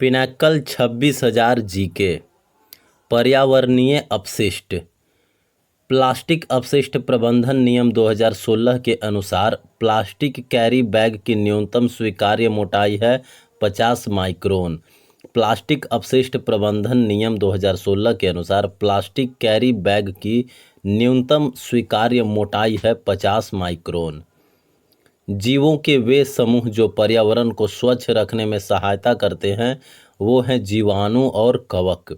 Pinnacle 26,000 GK. पर्यावरणीय अपशिष्ट। Plastic अपशिष्ट प्रबंधन नियम 2016 के अनुसार प्लास्टिक कैरी बैग की न्यूनतम स्वीकार्य मोटाई है 50 माइक्रोन। प्लास्टिक अपशिष्ट प्रबंधन नियम 2016 के अनुसार प्लास्टिक कैरी बैग की न्यूनतम स्वीकार्य मोटाई है 50 माइक्रोन। जीवों के वे समूह जो पर्यावरण को स्वच्छ रखने में सहायता करते हैं वो हैं जीवाणु और कवक।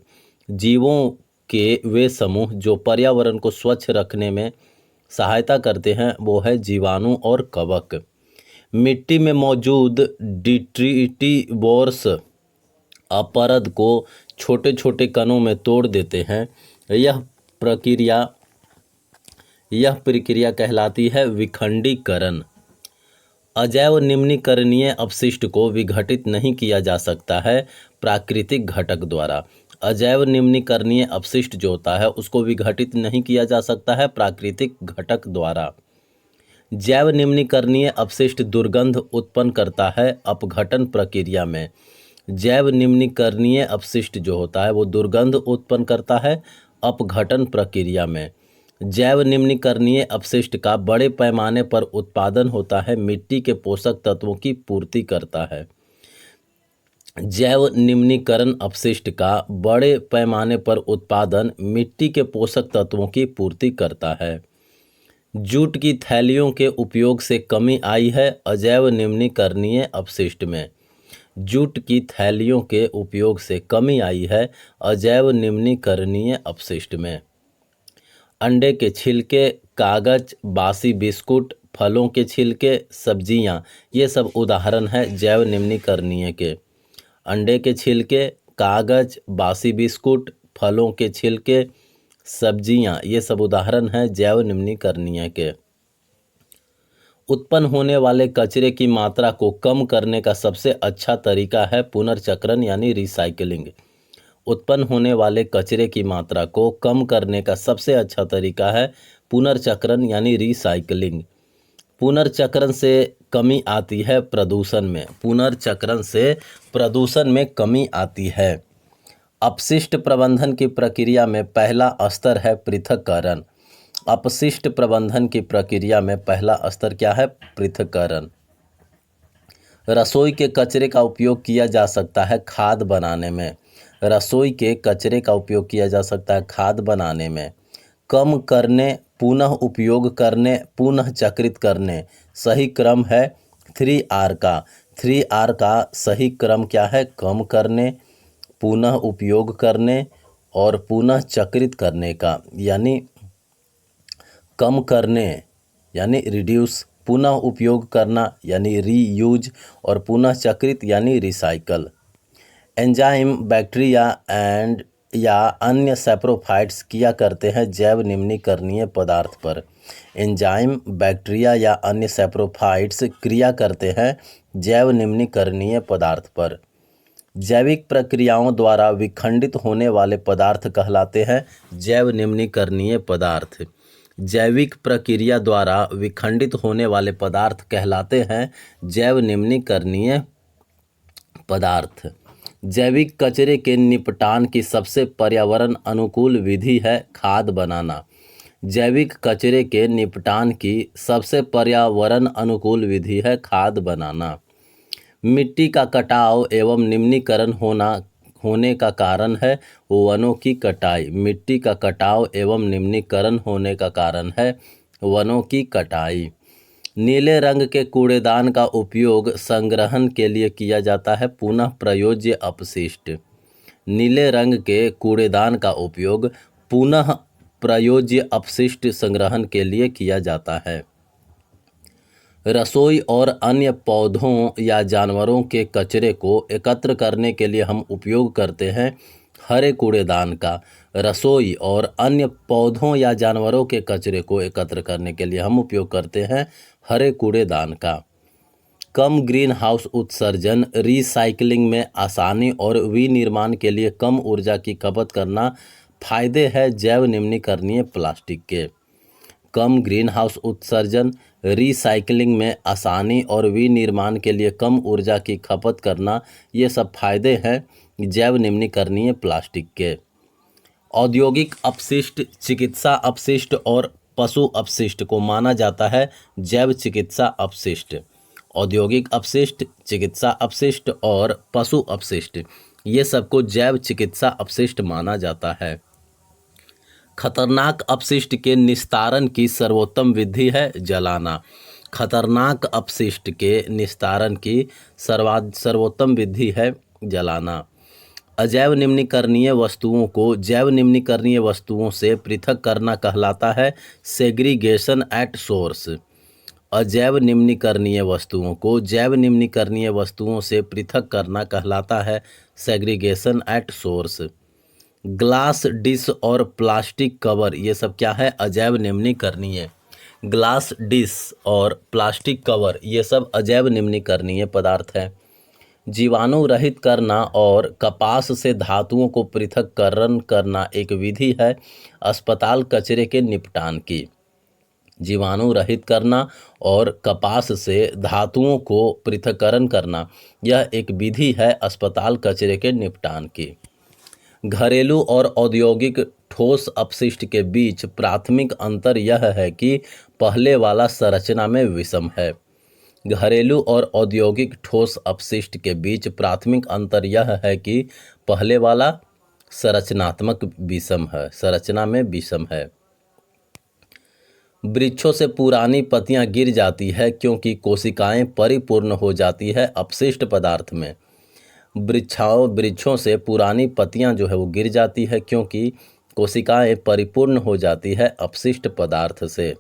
जीवों के वे समूह जो पर्यावरण को स्वच्छ रखने में सहायता करते हैं वो है जीवाणु और कवक। मिट्टी में मौजूद डिट्रिटिवोर्स अपरद को छोटे छोटे कणों में तोड़ देते हैं। यह प्रक्रिया कहलाती है विखंडीकरण। अजैव निम्नीकरणीय अपशिष्ट को विघटित नहीं किया जा सकता है प्राकृतिक घटक द्वारा। अजैव निम्नीकरणीय अपशिष्ट जो होता है उसको विघटित नहीं किया जा सकता है प्राकृतिक घटक द्वारा। जैव निम्नीकरणीय अपशिष्ट दुर्गंध उत्पन्न करता है अपघटन प्रक्रिया में। जैव निम्नीकरणीय अपशिष्ट जो होता है वो दुर्गंध उत्पन्न करता है अपघटन प्रक्रिया में। जैव निम्नीकरणीय अपशिष्ट का बड़े पैमाने पर उत्पादन होता है मिट्टी के पोषक तत्वों की पूर्ति करता है। जैव निम्नीकरण अपशिष्ट का बड़े पैमाने पर उत्पादन मिट्टी के पोषक तत्वों की पूर्ति करता है। जूट की थैलियों के उपयोग से कमी आई है अजैव निम्नीकरणीय अपशिष्ट में। जूट की थैलियों के उपयोग से कमी आई है अजैव निम्नीकरणीय अपशिष्ट में। अंडे के छिलके, कागज, बासी बिस्कुट, फलों के छिलके, सब्जियां, ये सब उदाहरण है जैव निम्नीकरणीय के। अंडे के छिलके, कागज, बासी बिस्कुट, फलों के छिलके, सब्जियां, ये सब उदाहरण हैं जैव निम्नीकरणीय के। उत्पन्न होने वाले कचरे की मात्रा को कम करने का सबसे अच्छा तरीका है पुनर्चक्रण यानी रिसाइकलिंग। उत्पन्न होने वाले कचरे की मात्रा को कम करने का सबसे अच्छा तरीका है पुनर्चक्रण यानी रिसाइकलिंग। पुनर्चक्रण से कमी आती है प्रदूषण में। पुनर्चक्रण से प्रदूषण में कमी आती है। अपशिष्ट प्रबंधन की प्रक्रिया में पहला स्तर है पृथक्करण। अपशिष्ट प्रबंधन की प्रक्रिया में पहला स्तर क्या है? पृथक्करण। रसोई के कचरे का उपयोग किया जा सकता है खाद बनाने में। रसोई के कचरे का उपयोग किया जा सकता है खाद बनाने में। कम करने, पुनः उपयोग करने, पुनः चक्रित करने, सही क्रम है 3R का। 3R का सही क्रम क्या है? कम करने, पुनः उपयोग करने और पुनः चक्रित करने का। यानी कम करने यानी रिड्यूस, पुनः उपयोग करना यानी रीयूज और पुनः चक्रित यानी रिसाइकल। एंजाइम, बैक्टीरिया एंड या अन्य सैप्रोफाइट्स किया करते हैं जैव निम्नीकरणीय पदार्थ पर। एंजाइम, बैक्टीरिया या अन्य सैप्रोफाइट्स क्रिया करते हैं जैव निम्नीकरणीय पदार्थ पर। जैविक प्रक्रियाओं द्वारा विखंडित होने वाले पदार्थ कहलाते हैं जैव निम्नीकरणीय पदार्थ। जैविक प्रक्रिया द्वारा विखंडित होने वाले पदार्थ कहलाते हैं जैव निम्नीकरणीय पदार्थ। जैविक कचरे के निपटान की सबसे पर्यावरण अनुकूल विधि है खाद बनाना। जैविक कचरे के निपटान की सबसे पर्यावरण अनुकूल विधि है खाद बनाना। मिट्टी का कटाव एवं निम्नीकरण होने का कारण है वनों की कटाई। मिट्टी का कटाव एवं निम्नीकरण होने का कारण है वनों की कटाई। नीले रंग के कूड़ेदान का उपयोग संग्रहण के लिए किया जाता है पुनः प्रयोज्य अपशिष्ट। नीले रंग के कूड़ेदान का उपयोग पुनः प्रयोज्य अपशिष्ट संग्रहण के लिए किया जाता है। रसोई और अन्य पौधों या जानवरों के कचरे को एकत्र करने के लिए हम उपयोग करते हैं हरे कूड़ेदान का। रसोई और अन्य पौधों या जानवरों के कचरे को एकत्र करने के लिए हम उपयोग करते हैं हरे कूड़ेदान का। कम ग्रीन हाउस उत्सर्जन, रिसाइकलिंग में आसानी और विनिर्माण के लिए कम ऊर्जा की खपत करना फायदे हैं जैव निम्नीकरणीय प्लास्टिक के। कम ग्रीन हाउस उत्सर्जन, रिसाइकलिंग में आसानी और विनिर्माण के लिए कम ऊर्जा की खपत करना, ये सब फायदे हैं जैव निम्नीकरणीय प्लास्टिक के। औद्योगिक अपशिष्ट, चिकित्सा अपशिष्ट और पशु अपशिष्ट को माना जाता है जैव चिकित्सा अपशिष्ट। औद्योगिक अपशिष्ट, चिकित्सा अपशिष्ट और पशु अपशिष्ट, ये सबको जैव चिकित्सा अपशिष्ट माना जाता है। खतरनाक अपशिष्ट के निस्तारण की सर्वोत्तम विधि है जलाना। खतरनाक अपशिष्ट के निस्तारण की सर्वोत्तम विधि है जलाना। अजैव निम्नीकरणीय वस्तुओं को जैव निम्नीकरणीय वस्तुओं से पृथक करना कहलाता है सेग्रीगेशन एट सोर्स। अजैव निम्नीकरणीय वस्तुओं को जैव निम्नीकरणीय वस्तुओं से पृथक करना कहलाता है segregation at source. Glass dish और प्लास्टिक कवर, ये सब क्या है? अजैव निम्नीकरणीय। ग्लास डिश और प्लास्टिक कवर, ये सब अजैव निम्नीकरणीय पदार्थ है। जीवाणु रहित करना और कपास से धातुओं को पृथक्करण करना एक विधि है अस्पताल कचरे के निपटान की। जीवाणु रहित करना और कपास से धातुओं को पृथक्करण करना, यह एक विधि है अस्पताल कचरे के निपटान की। घरेलू और औद्योगिक ठोस अपशिष्ट के बीच प्राथमिक अंतर यह है कि पहले वाला संरचना में विषम है। घरेलू और औद्योगिक ठोस अपशिष्ट के बीच प्राथमिक अंतर यह है कि पहले वाला संरचनात्मक विषम है, संरचना में विषम है। वृक्षों से पुरानी पत्तियां गिर जाती है क्योंकि कोशिकाएं परिपूर्ण हो जाती है अपशिष्ट पदार्थ में। वृक्षों से पुरानी पत्तियां जो है वो गिर जाती है क्योंकि कोशिकाएं परिपूर्ण हो जाती है अपशिष्ट पदार्थ से।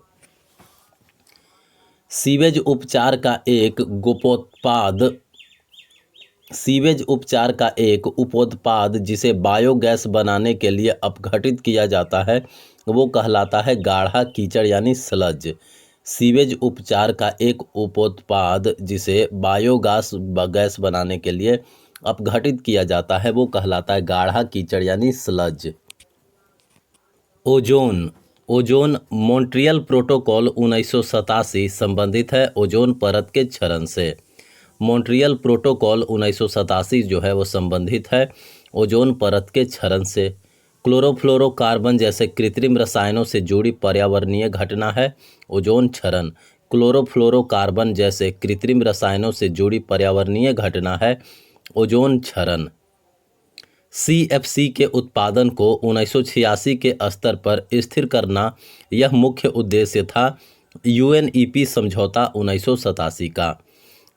सीवेज उपचार का एक उपोत्पाद जिसे बायोगैस बनाने के लिए अपघटित किया जाता है वो कहलाता है गाढ़ा कीचड़ यानी स्लज। सीवेज उपचार का एक उपोत्पाद जिसे बायोगैस बनाने के लिए अपघटित किया जाता है वो कहलाता है गाढ़ा कीचड़ यानी स्लज। ओजोन मॉन्ट्रियल प्रोटोकॉल 1987 संबंधित है ओजोन परत के क्षरण से। मॉन्ट्रियल प्रोटोकॉल 1987 जो है वो संबंधित है ओजोन परत के क्षरण से। क्लोरोफ्लोरोकार्बन जैसे कृत्रिम रसायनों से जुड़ी पर्यावरणीय घटना है ओजोन क्षरण। क्लोरोफ्लोरोकार्बन जैसे कृत्रिम रसायनों से जुड़ी पर्यावरणीय घटना है ओजोन क्षरण। CFC के उत्पादन को 1986 के स्तर पर स्थिर करना, यह मुख्य उद्देश्य था UNEP समझौता 1987 का।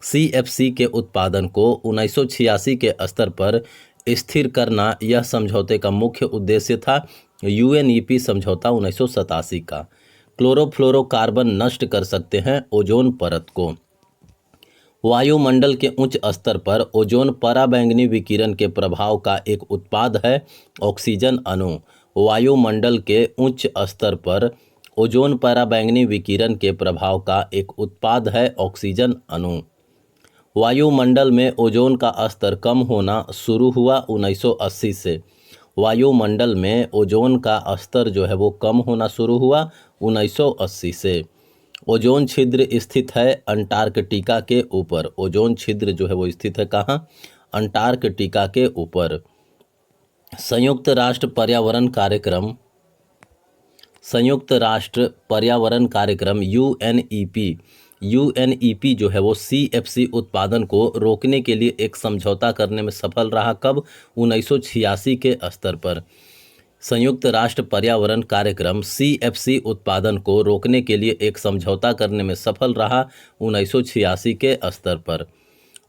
CFC के उत्पादन को 1986 के स्तर पर स्थिर करना, यह समझौते का मुख्य उद्देश्य था UNEP समझौता 1987 का। क्लोरोफ्लोरोकार्बन नष्ट कर सकते हैं ओजोन परत को। वायुमंडल के उच्च स्तर पर ओजोन पराबैंगनी विकिरण के प्रभाव का एक उत्पाद है ऑक्सीजन अणु। वायुमंडल के उच्च स्तर पर ओजोन पराबैंगनी विकिरण के प्रभाव का एक उत्पाद है ऑक्सीजन अणु। वायुमंडल में ओजोन का स्तर कम होना शुरू हुआ 1980 से। वायुमंडल में ओजोन का स्तर जो है वो कम होना शुरू हुआ 1980 से। ओजोन छिद्र स्थित है अंटार्कटिका के ऊपर। ओजोन छिद्र जो है वो स्थित है कहाँ? अंटार्कटिका के ऊपर। संयुक्त राष्ट्र पर्यावरण कार्यक्रम UNEP जो है वो CFC उत्पादन को रोकने के लिए एक समझौता करने में सफल रहा। कब? 1986 के स्तर पर। संयुक्त राष्ट्र पर्यावरण कार्यक्रम CFC उत्पादन को रोकने के लिए एक समझौता करने में सफल रहा 1986 के स्तर पर।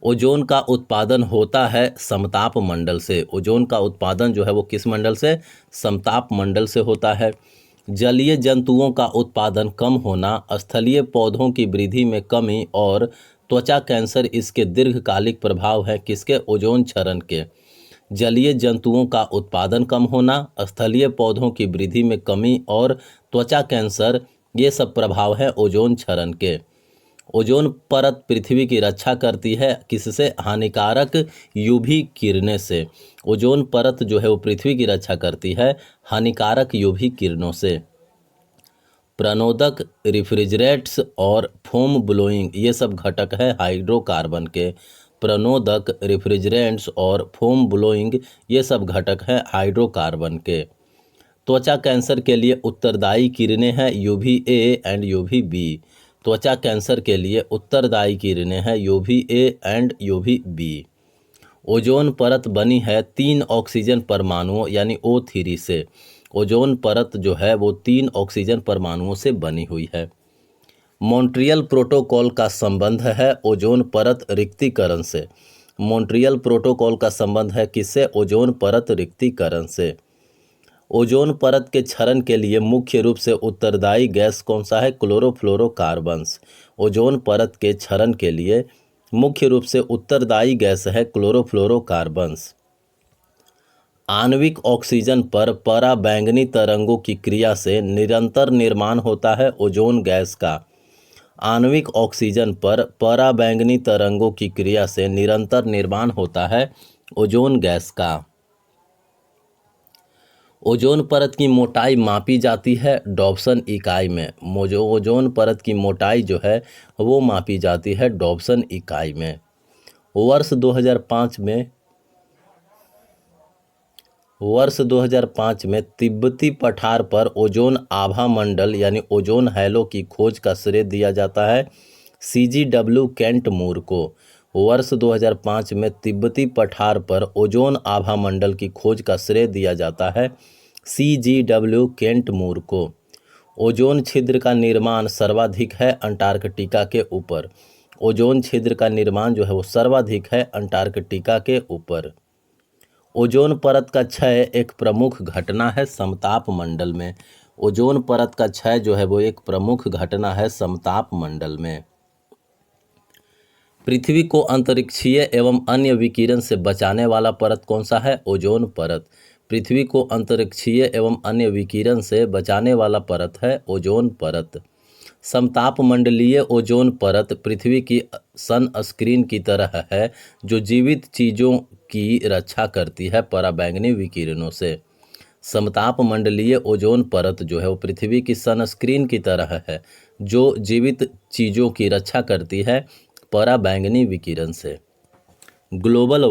ओजोन का उत्पादन होता है समताप मंडल से। ओजोन का उत्पादन जो है वो किस मंडल से? समताप मंडल से होता है। जलीय जंतुओं का उत्पादन कम होना, स्थलीय पौधों की वृद्धि में कमी और त्वचा कैंसर इसके दीर्घकालिक प्रभाव है किसके? ओजोन क्षरण के। जलीय जंतुओं का उत्पादन कम होना, स्थलीय पौधों की वृद्धि में कमी और त्वचा कैंसर, ये सब प्रभाव है ओजोन क्षरण के। ओजोन परत पृथ्वी की रक्षा करती है किससे? हानिकारक UV किरणें से। ओजोन परत जो है वो पृथ्वी की रक्षा करती है हानिकारक UV किरणों से। प्रणोदक, रिफ्रिजरेंट्स और फोम ब्लोइंग ये सब घटक है हाइड्रोकार्बन के। प्रणोदक, रिफ्रिजरेंट्स और फोम ब्लोइंग ये सब घटक हैं हाइड्रोकार्बन के। त्वचा कैंसर के लिए उत्तरदायी किरणें हैं UVA एंड UVB। त्वचा कैंसर के लिए उत्तरदायी किरणें हैं UVA एंड UVB। ओजोन परत बनी है 3 ऑक्सीजन परमाणुओं यानी O3 से। ओजोन परत जो है वो 3 ऑक्सीजन परमाणुओं से बनी हुई है। मॉन्ट्रियल प्रोटोकॉल का संबंध है ओजोन परत रिक्तीकरण से। मॉन्ट्रियल प्रोटोकॉल का संबंध है किससे? ओजोन परत रिक्तीकरण से। ओजोन परत के क्षरण के लिए मुख्य रूप से उत्तरदायी गैस कौन सा है? क्लोरोफ्लोरोकार्बन्स। ओजोन परत के क्षरण के लिए मुख्य रूप से उत्तरदायी गैस है क्लोरोफ्लोरोकार्बन्स। आणविक ऑक्सीजन पर पराबैंगनी तरंगों की क्रिया से निरंतर निर्माण होता है ओजोन गैस का। आणविक ऑक्सीजन पर पराबैंगनी तरंगों की क्रिया से निरंतर निर्माण होता है ओजोन गैस का। ओजोन परत की मोटाई मापी जाती है डॉप्सन इकाई में। ओजोन परत की मोटाई जो है वो मापी जाती है डॉप्सन इकाई में। वर्ष 2005 में तिब्बती पठार पर ओजोन आभा मंडल यानी ओजोन हैलो की खोज का श्रेय दिया जाता है CGW केंट मूर को। वर्ष 2005 में तिब्बती पठार पर ओजोन आभा मंडल की खोज का श्रेय दिया जाता है CGW केंट मूर को। ओजोन छिद्र का निर्माण सर्वाधिक है अंटार्कटिका के ऊपर। ओजोन छिद्र का निर्माण जो है वो सर्वाधिक है अंटार्कटिका के ऊपर। ओजोन परत का क्षय एक प्रमुख घटना है समताप मंडल में। ओजोन परत का क्षय जो है वो एक प्रमुख घटना है समताप मंडल में। पृथ्वी को अंतरिक्षीय एवं अन्य विकिरण से बचाने वाला परत कौन सा है? ओजोन परत। पृथ्वी को अंतरिक्षीय एवं अन्य विकिरण से बचाने वाला परत है ओजोन परत। समताप मंडलीय ओजोन परत पृथ्वी की सनस्क्रीन की तरह है जो जीवित चीज़ों की रक्षा करती है पराबैंगनी विकिरणों से। समताप मंडलीय ओजोन परत जो है वो पृथ्वी की सनस्क्रीन की तरह है जो जीवित चीज़ों की रक्षा करती है पराबैंगनी विकिरण से। ग्लोबल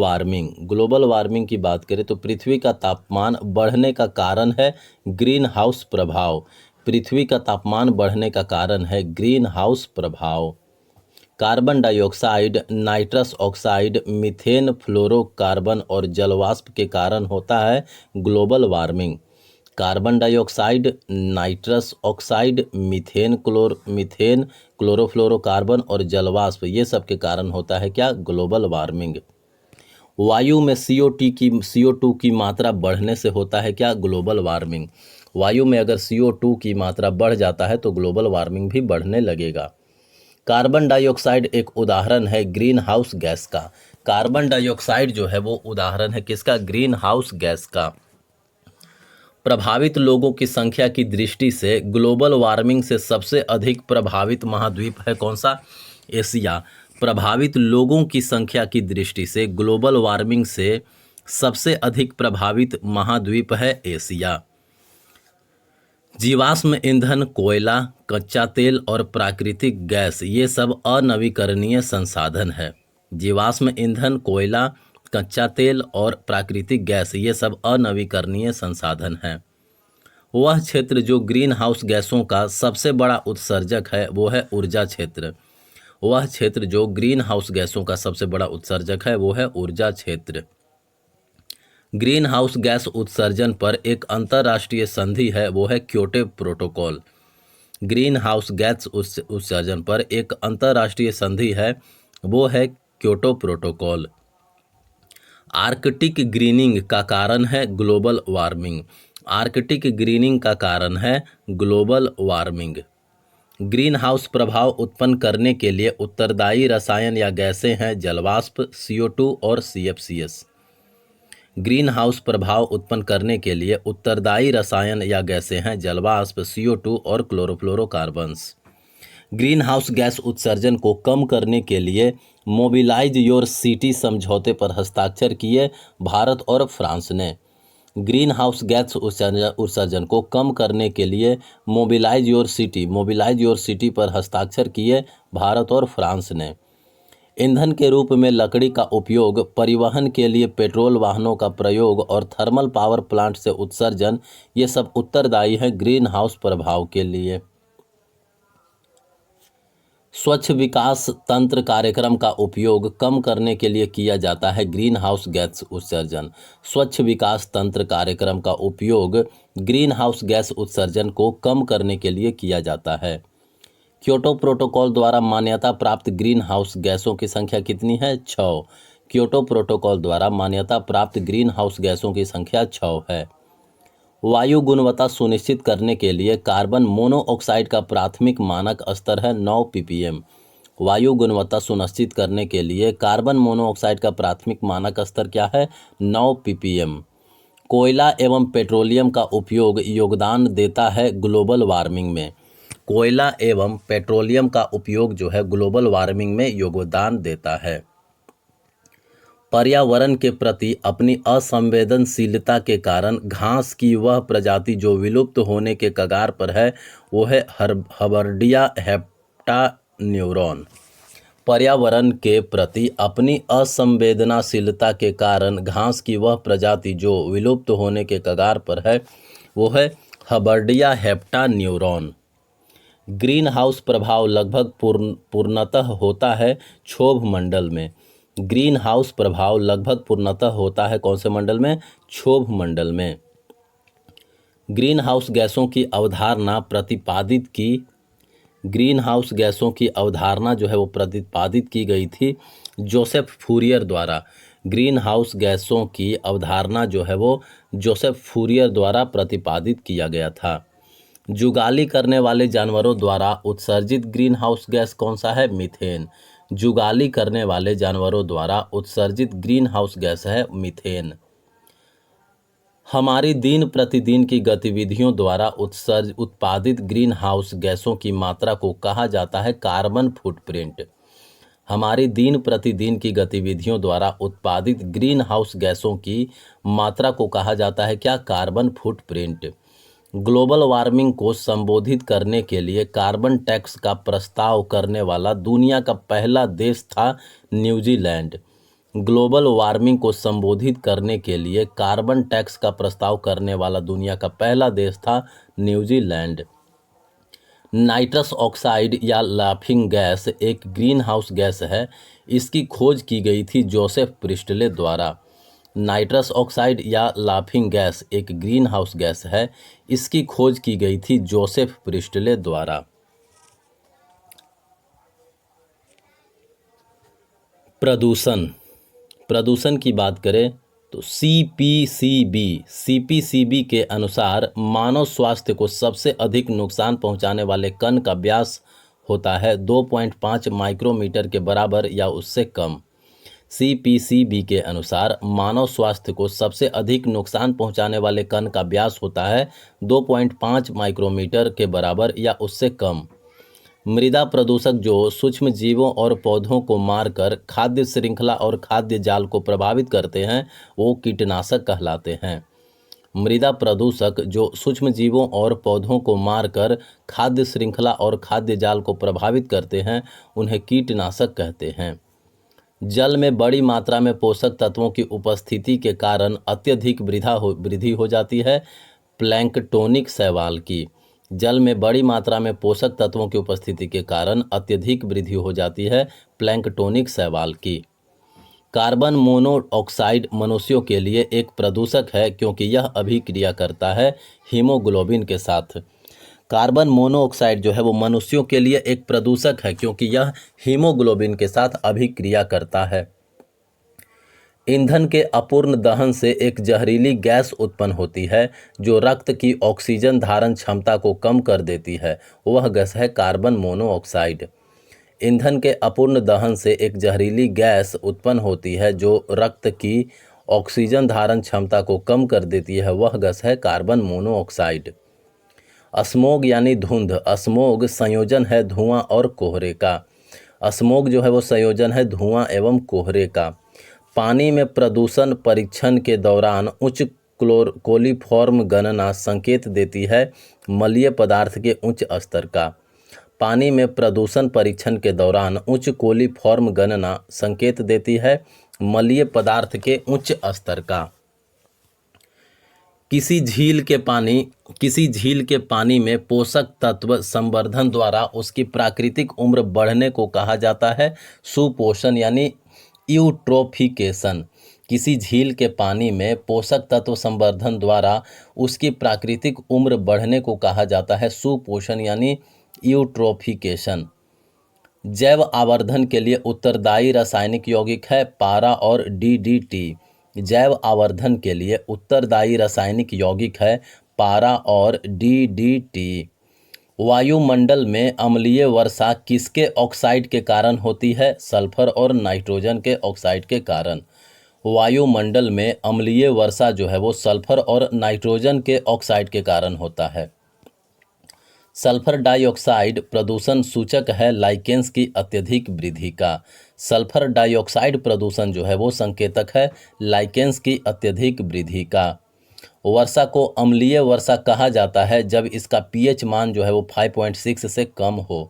वार्मिंग की बात करें तो पृथ्वी का तापमान बढ़ने का कारण है ग्रीन हाउस प्रभाव। पृथ्वी का तापमान बढ़ने का कारण है ग्रीन हाउस प्रभाव। Carbon dioxide, nitrous oxide, methane, fluorocarbon और जलवाष्प के कारण होता है global warming. Carbon dioxide, nitrous oxide, methane, chlorofluorocarbon और जलवाष्प ये सब के कारण होता है क्या? Global warming. वायु में CO2 की मात्रा बढ़ने से होता है क्या? Global warming. वायु में अगर CO2 की मात्रा बढ़ जाता है तो ग्लोबल वार्मिंग भी बढ़ने लगेगा। कार्बन डाइऑक्साइड एक उदाहरण है ग्रीन हाउस गैस का। कार्बन डाइऑक्साइड जो है वो उदाहरण है किसका? ग्रीन हाउस गैस का। प्रभावित लोगों की संख्या की दृष्टि से ग्लोबल वार्मिंग से सबसे अधिक प्रभावित महाद्वीप है कौन सा? एशिया। प्रभावित लोगों की संख्या की दृष्टि से ग्लोबल वार्मिंग से सबसे अधिक प्रभावित महाद्वीप है एशिया। जीवाश्म ईंधन, कोयला, कच्चा तेल और प्राकृतिक गैस ये सब अनवीकरणीय संसाधन है। जीवाश्म ईंधन, कोयला, कच्चा तेल और प्राकृतिक गैस ये सब अनवीकरणीय संसाधन हैं। वह क्षेत्र जो ग्रीन हाउस गैसों का सबसे बड़ा उत्सर्जक है वो है ऊर्जा क्षेत्र। वह क्षेत्र जो ग्रीन हाउस गैसों का सबसे बड़ा उत्सर्जक है वो है ऊर्जा क्षेत्र। ग्रीन हाउस गैस उत्सर्जन पर एक अंतर्राष्ट्रीय संधि है वो है Kyoto protocol. Green house gas उत्सर्जन पर एक अंतर्राष्ट्रीय संधि है वो है क्योटो प्रोटोकॉल। आर्कटिक ग्रीनिंग का कारण है ग्लोबल वार्मिंग। आर्कटिक ग्रीनिंग का कारण है ग्लोबल वार्मिंग। ग्रीन हाउस प्रभाव उत्पन्न करने के लिए उत्तरदायी रसायन या गैसें हैं जलवाष्प, CO2 और CFCS। ग्रीन हाउस प्रभाव उत्पन्न करने के लिए उत्तरदायी रसायन या गैसें हैं जलवाष्प, CO2 और क्लोरोफ्लोरोकार्बन्स। ग्रीन हाउस गैस उत्सर्जन को कम करने के लिए मोबिलाइज योर सिटी समझौते पर हस्ताक्षर किए भारत और फ्रांस ने। ग्रीन हाउस गैस उत्सर्जन को कम करने के लिए मोबिलाइज योर सिटी पर हस्ताक्षर किए भारत और फ्रांस ने। ईंधन के रूप में लकड़ी का उपयोग, परिवहन के लिए पेट्रोल वाहनों का प्रयोग और थर्मल पावर प्लांट से उत्सर्जन, ये सब उत्तरदायी हैं ग्रीन हाउस प्रभाव के लिए। स्वच्छ विकास तंत्र कार्यक्रम का उपयोग कम करने के लिए किया जाता है ग्रीन हाउस गैस उत्सर्जन। स्वच्छ विकास तंत्र कार्यक्रम का उपयोग ग्रीन हाउस गैस उत्सर्जन को कम करने के लिए किया जाता है। क्योटो प्रोटोकॉल द्वारा मान्यता प्राप्त ग्रीन हाउस गैसों की संख्या कितनी है? 6। क्योटो प्रोटोकॉल द्वारा मान्यता प्राप्त ग्रीन हाउस गैसों की संख्या 6 है। वायु गुणवत्ता सुनिश्चित करने के लिए कार्बन मोनोऑक्साइड का प्राथमिक मानक स्तर है 9 ppm। वायु गुणवत्ता सुनिश्चित करने के लिए कार्बन मोनोऑक्साइड का प्राथमिक मानक स्तर क्या है? 9 ppm। कोयला एवं पेट्रोलियम का उपयोग योगदान देता है ग्लोबल वार्मिंग में। कोयला एवं पेट्रोलियम का उपयोग जो है ग्लोबल वार्मिंग में योगदान देता है। पर्यावरण के प्रति अपनी असंवेदनशीलता के कारण घास की वह प्रजाति जो विलुप्त होने के कगार पर है वो है हबर्डिया हेप्टान्यूरॉन। पर्यावरण के प्रति अपनी असंवेदनशीलता के कारण घास की वह प्रजाति जो विलुप्त होने के कगार पर है वो है हबर्डिया हेप्टान्यूरॉन। ग्रीन हाउस प्रभाव लगभग पूर्णतः होता है क्षोभ मंडल में। ग्रीन हाउस प्रभाव लगभग पूर्णतः होता है कौन से मंडल में? क्षोभ मंडल में। ग्रीन हाउस गैसों की अवधारणा प्रतिपादित की ग्रीन हाउस गैसों की अवधारणा जो है वो प्रतिपादित की गई थी जोसेफ फूरियर द्वारा। ग्रीन हाउस गैसों की अवधारणा जो है वो जोसेफ फूरियर द्वारा प्रतिपादित किया गया था। जुगाली करने वाले जानवरों द्वारा उत्सर्जित ग्रीन हाउस गैस कौन सा है? मीथेन। जुगाली करने वाले जानवरों द्वारा उत्सर्जित ग्रीन हाउस गैस है मीथेन। हमारी दिन प्रतिदिन की गतिविधियों द्वारा उत्पादित ग्रीन हाउस गैसों की मात्रा को कहा जाता है कार्बन फुटप्रिंट। हमारी दिन प्रतिदिन की गतिविधियों द्वारा उत्पादित ग्रीन हाउस गैसों की मात्रा को कहा जाता है क्या? Carbon footprint. ग्लोबल वार्मिंग को संबोधित करने के लिए कार्बन टैक्स का प्रस्ताव करने वाला दुनिया का पहला देश था न्यूजीलैंड। ग्लोबल वार्मिंग को संबोधित करने के लिए कार्बन टैक्स का प्रस्ताव करने वाला दुनिया का पहला देश था न्यूजीलैंड। नाइट्रस ऑक्साइड या लाफिंग गैस एक ग्रीन हाउस गैस है। इसकी खोज की गई थी जोसेफ प्रिस्टले द्वारा। नाइट्रस ऑक्साइड या लाफिंग गैस एक ग्रीन हाउस गैस है। इसकी खोज की गई थी जोसेफ प्रिस्टले द्वारा। प्रदूषण की बात करें तो सीपीसीबी के अनुसार मानव स्वास्थ्य को सबसे अधिक नुकसान पहुंचाने वाले कण का व्यास होता है 2.5 माइक्रोमीटर के बराबर या उससे कम। सीपीसीबी के अनुसार मानव स्वास्थ्य को सबसे अधिक नुकसान पहुंचाने वाले कण का व्यास होता है 2.5 माइक्रोमीटर के बराबर या उससे कम। मृदा प्रदूषक जो सूक्ष्म जीवों और पौधों को मारकर खाद्य श्रृंखला और खाद्य जाल को प्रभावित करते हैं वो कीटनाशक कहलाते हैं। मृदा प्रदूषक जो सूक्ष्म जीवों और पौधों को मारकर खाद्य श्रृंखला और खाद्य जाल को प्रभावित करते हैं उन्हें कीटनाशक कहते हैं। जल में बड़ी मात्रा में पोषक तत्वों की उपस्थिति के कारण अत्यधिक वृद्धि हो जाती है प्लैंकटोनिक शैवाल की। जल में बड़ी मात्रा में पोषक तत्वों की उपस्थिति के कारण अत्यधिक वृद्धि हो जाती है प्लैंकटोनिक शैवाल की। कार्बन मोनोऑक्साइड मनुष्यों के लिए एक प्रदूषक है क्योंकि यह अभिक्रिया करता है हीमोग्लोबिन के साथ। कार्बन मोनोऑक्साइड जो है वो मनुष्यों के लिए एक प्रदूषक है क्योंकि यह हीमोग्लोबिन के साथ अभिक्रिया करता है। ईंधन के अपूर्ण दहन से एक जहरीली गैस उत्पन्न होती है जो रक्त की ऑक्सीजन धारण क्षमता को कम कर देती है। वह गैस है कार्बन मोनोऑक्साइड। ईंधन के अपूर्ण दहन से एक जहरीली गैस उत्पन्न होती है जो रक्त की ऑक्सीजन धारण क्षमता को कम कर देती है। वह गैस है कार्बन मोनोऑक्साइड। स्मोग यानी धुंध। स्मोग संयोजन है धुआं और कोहरे का। स्मोग जो है वो संयोजन है धुआं एवं कोहरे का। पानी में प्रदूषण परीक्षण के दौरान उच्च कोलिफॉर्म गणना संकेत देती है मलीय पदार्थ के उच्च स्तर का। पानी में प्रदूषण परीक्षण के दौरान उच्च कोलिफॉर्म गणना संकेत देती है मलीय पदार्थ के उच्च स्तर का। किसी झील के पानी में पोषक तत्व संवर्धन द्वारा उसकी प्राकृतिक उम्र बढ़ने को कहा जाता है सुपोषण यानी यूट्रोफिकेशन। किसी झील के पानी में पोषक तत्व संवर्धन द्वारा उसकी प्राकृतिक उम्र बढ़ने को कहा जाता है सुपोषण यानी यूट्रोफिकेशन। जैव आवर्धन के लिए उत्तरदायी रासायनिक यौगिक है पारा और डीडीटी। जैव आवर्धन के लिए उत्तरदायी रासायनिक यौगिक है पारा और डीडीटी। वायुमंडल में अम्लीय वर्षा किसके ऑक्साइड के कारण होती है? सल्फर और नाइट्रोजन के ऑक्साइड के कारण। वायुमंडल में अम्लीय वर्षा जो है वो सल्फर और नाइट्रोजन के ऑक्साइड के कारण होता है। सल्फर डाइऑक्साइड प्रदूषण सूचक है लाइकेंस की अत्यधिक वृद्धि का। सल्फर डाइऑक्साइड प्रदूषण जो है वो संकेतक है लाइकेंस की अत्यधिक वृद्धि का। वर्षा को अम्लीय वर्षा कहा जाता है जब इसका पीएच मान जो है वो 5.6 से कम हो।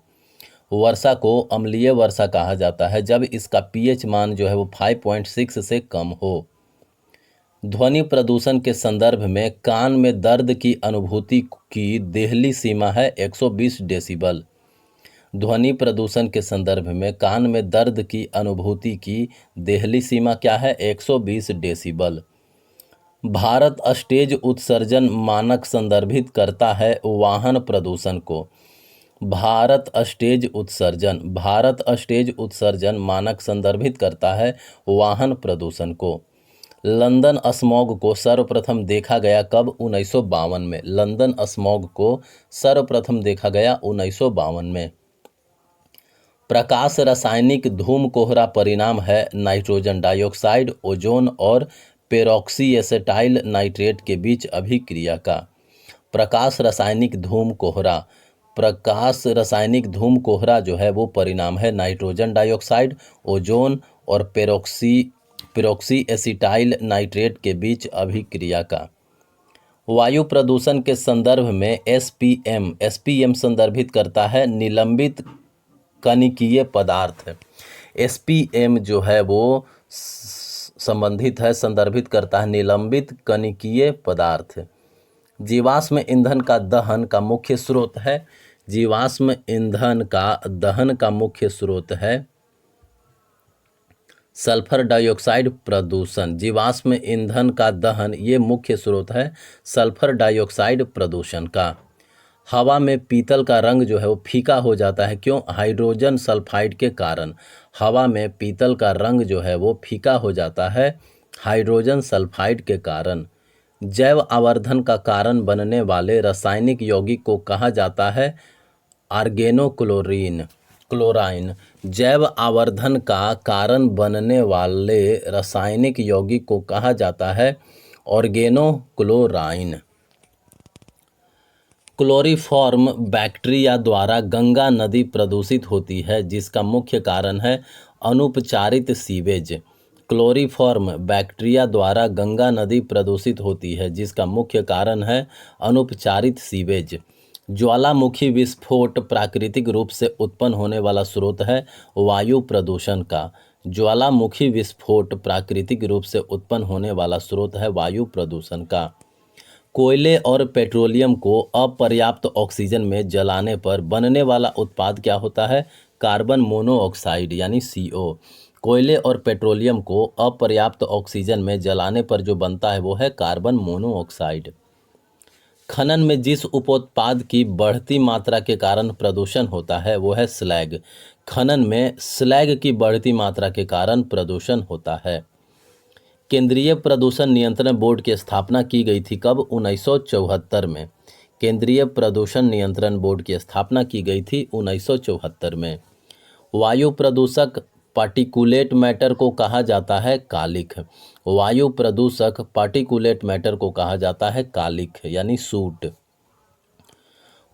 वर्षा को अम्लीय वर्षा कहा जाता है जब इसका पीएच मान जो है वो 5.6 से कम हो। ध्वनि प्रदूषण के संदर्भ में कान में दर्द की अनुभूति की देहली सीमा है 120 डेसिबल। ध्वनि प्रदूषण के संदर्भ में कान में दर्द की अनुभूति की देहली सीमा क्या है? 120 डेसिबल। भारत स्टेज उत्सर्जन मानक संदर्भित करता है वाहन प्रदूषण को। भारत स्टेज उत्सर्जन मानक संदर्भित करता है वाहन प्रदूषण को। लंदन स्मॉग को सर्वप्रथम देखा गया कब? 1952 में। लंदन स्मॉग को सर्वप्रथम देखा गया 1952 में। प्रकाश रासायनिक धूम कोहरा परिणाम है नाइट्रोजन डाइऑक्साइड, ओजोन और पेरोक्सी एसेटाइल नाइट्रेट के बीच अभिक्रिया का। प्रकाश रासायनिक धूम कोहरा जो है वो परिणाम है नाइट्रोजन डाइऑक्साइड, ओजोन और पेरोक्सी एसिटाइल नाइट्रेट के बीच अभिक्रिया का। वायु प्रदूषण के संदर्भ में एसपीएम संदर्भित करता है निलंबित कणिकीय पदार्थ। एसपीएम जो है वो संदर्भित करता है निलंबित कणिकीय पदार्थ। जीवाश्म ईंधन का दहन का मुख्य स्रोत है। जीवाश्म ईंधन का दहन का मुख्य स्रोत है सल्फर डाइऑक्साइड प्रदूषण। जीवाश्म ईंधन का दहन ये मुख्य स्रोत है सल्फर डाइऑक्साइड प्रदूषण का। हवा में पीतल का रंग जो है वो फीका हो जाता है, क्यों? हाइड्रोजन सल्फाइड के कारण। हवा में पीतल का रंग जो है वो फीका हो जाता है हाइड्रोजन सल्फाइड के कारण। जैव आवर्धन का कारण बनने वाले रासायनिक यौगिक को कहा जाता है ऑर्गेनोक्लोराइन। जैव आवर्धन का कारण बनने वाले रासायनिक यौगिक को कहा जाता है ऑर्गेनोक्लोराइन। क्लोरीफॉर्म बैक्टीरिया द्वारा गंगा नदी प्रदूषित होती है जिसका मुख्य कारण है अनुपचारित सीवेज। क्लोरीफॉर्म बैक्टीरिया द्वारा गंगा नदी प्रदूषित होती है जिसका मुख्य कारण है अनुपचारित सीवेज। ज्वालामुखी विस्फोट प्राकृतिक रूप से उत्पन्न होने वाला स्रोत है वायु प्रदूषण का। ज्वालामुखी विस्फोट प्राकृतिक रूप से उत्पन्न होने वाला स्रोत है वायु प्रदूषण का। कोयले और पेट्रोलियम को अपर्याप्त ऑक्सीजन में जलाने पर बनने वाला उत्पाद क्या होता है? कार्बन मोनोऑक्साइड यानी CO। कोयले और पेट्रोलियम को अपर्याप्त ऑक्सीजन में जलाने पर जो बनता है वो है कार्बन मोनोऑक्साइड। खनन में जिस उपोत्पाद की बढ़ती मात्रा के कारण प्रदूषण होता है वो है स्लैग। खनन में स्लैग की बढ़ती मात्रा के कारण प्रदूषण होता है। केंद्रीय प्रदूषण नियंत्रण बोर्ड की स्थापना की गई थी कब? 1974 में। केंद्रीय प्रदूषण नियंत्रण बोर्ड की स्थापना की गई थी 1974 में। वायु प्रदूषक पार्टिकुलेट मैटर को कहा जाता है कालिख। वायु प्रदूषक पार्टिकुलेट मैटर को कहा जाता है कालिख यानी सूट।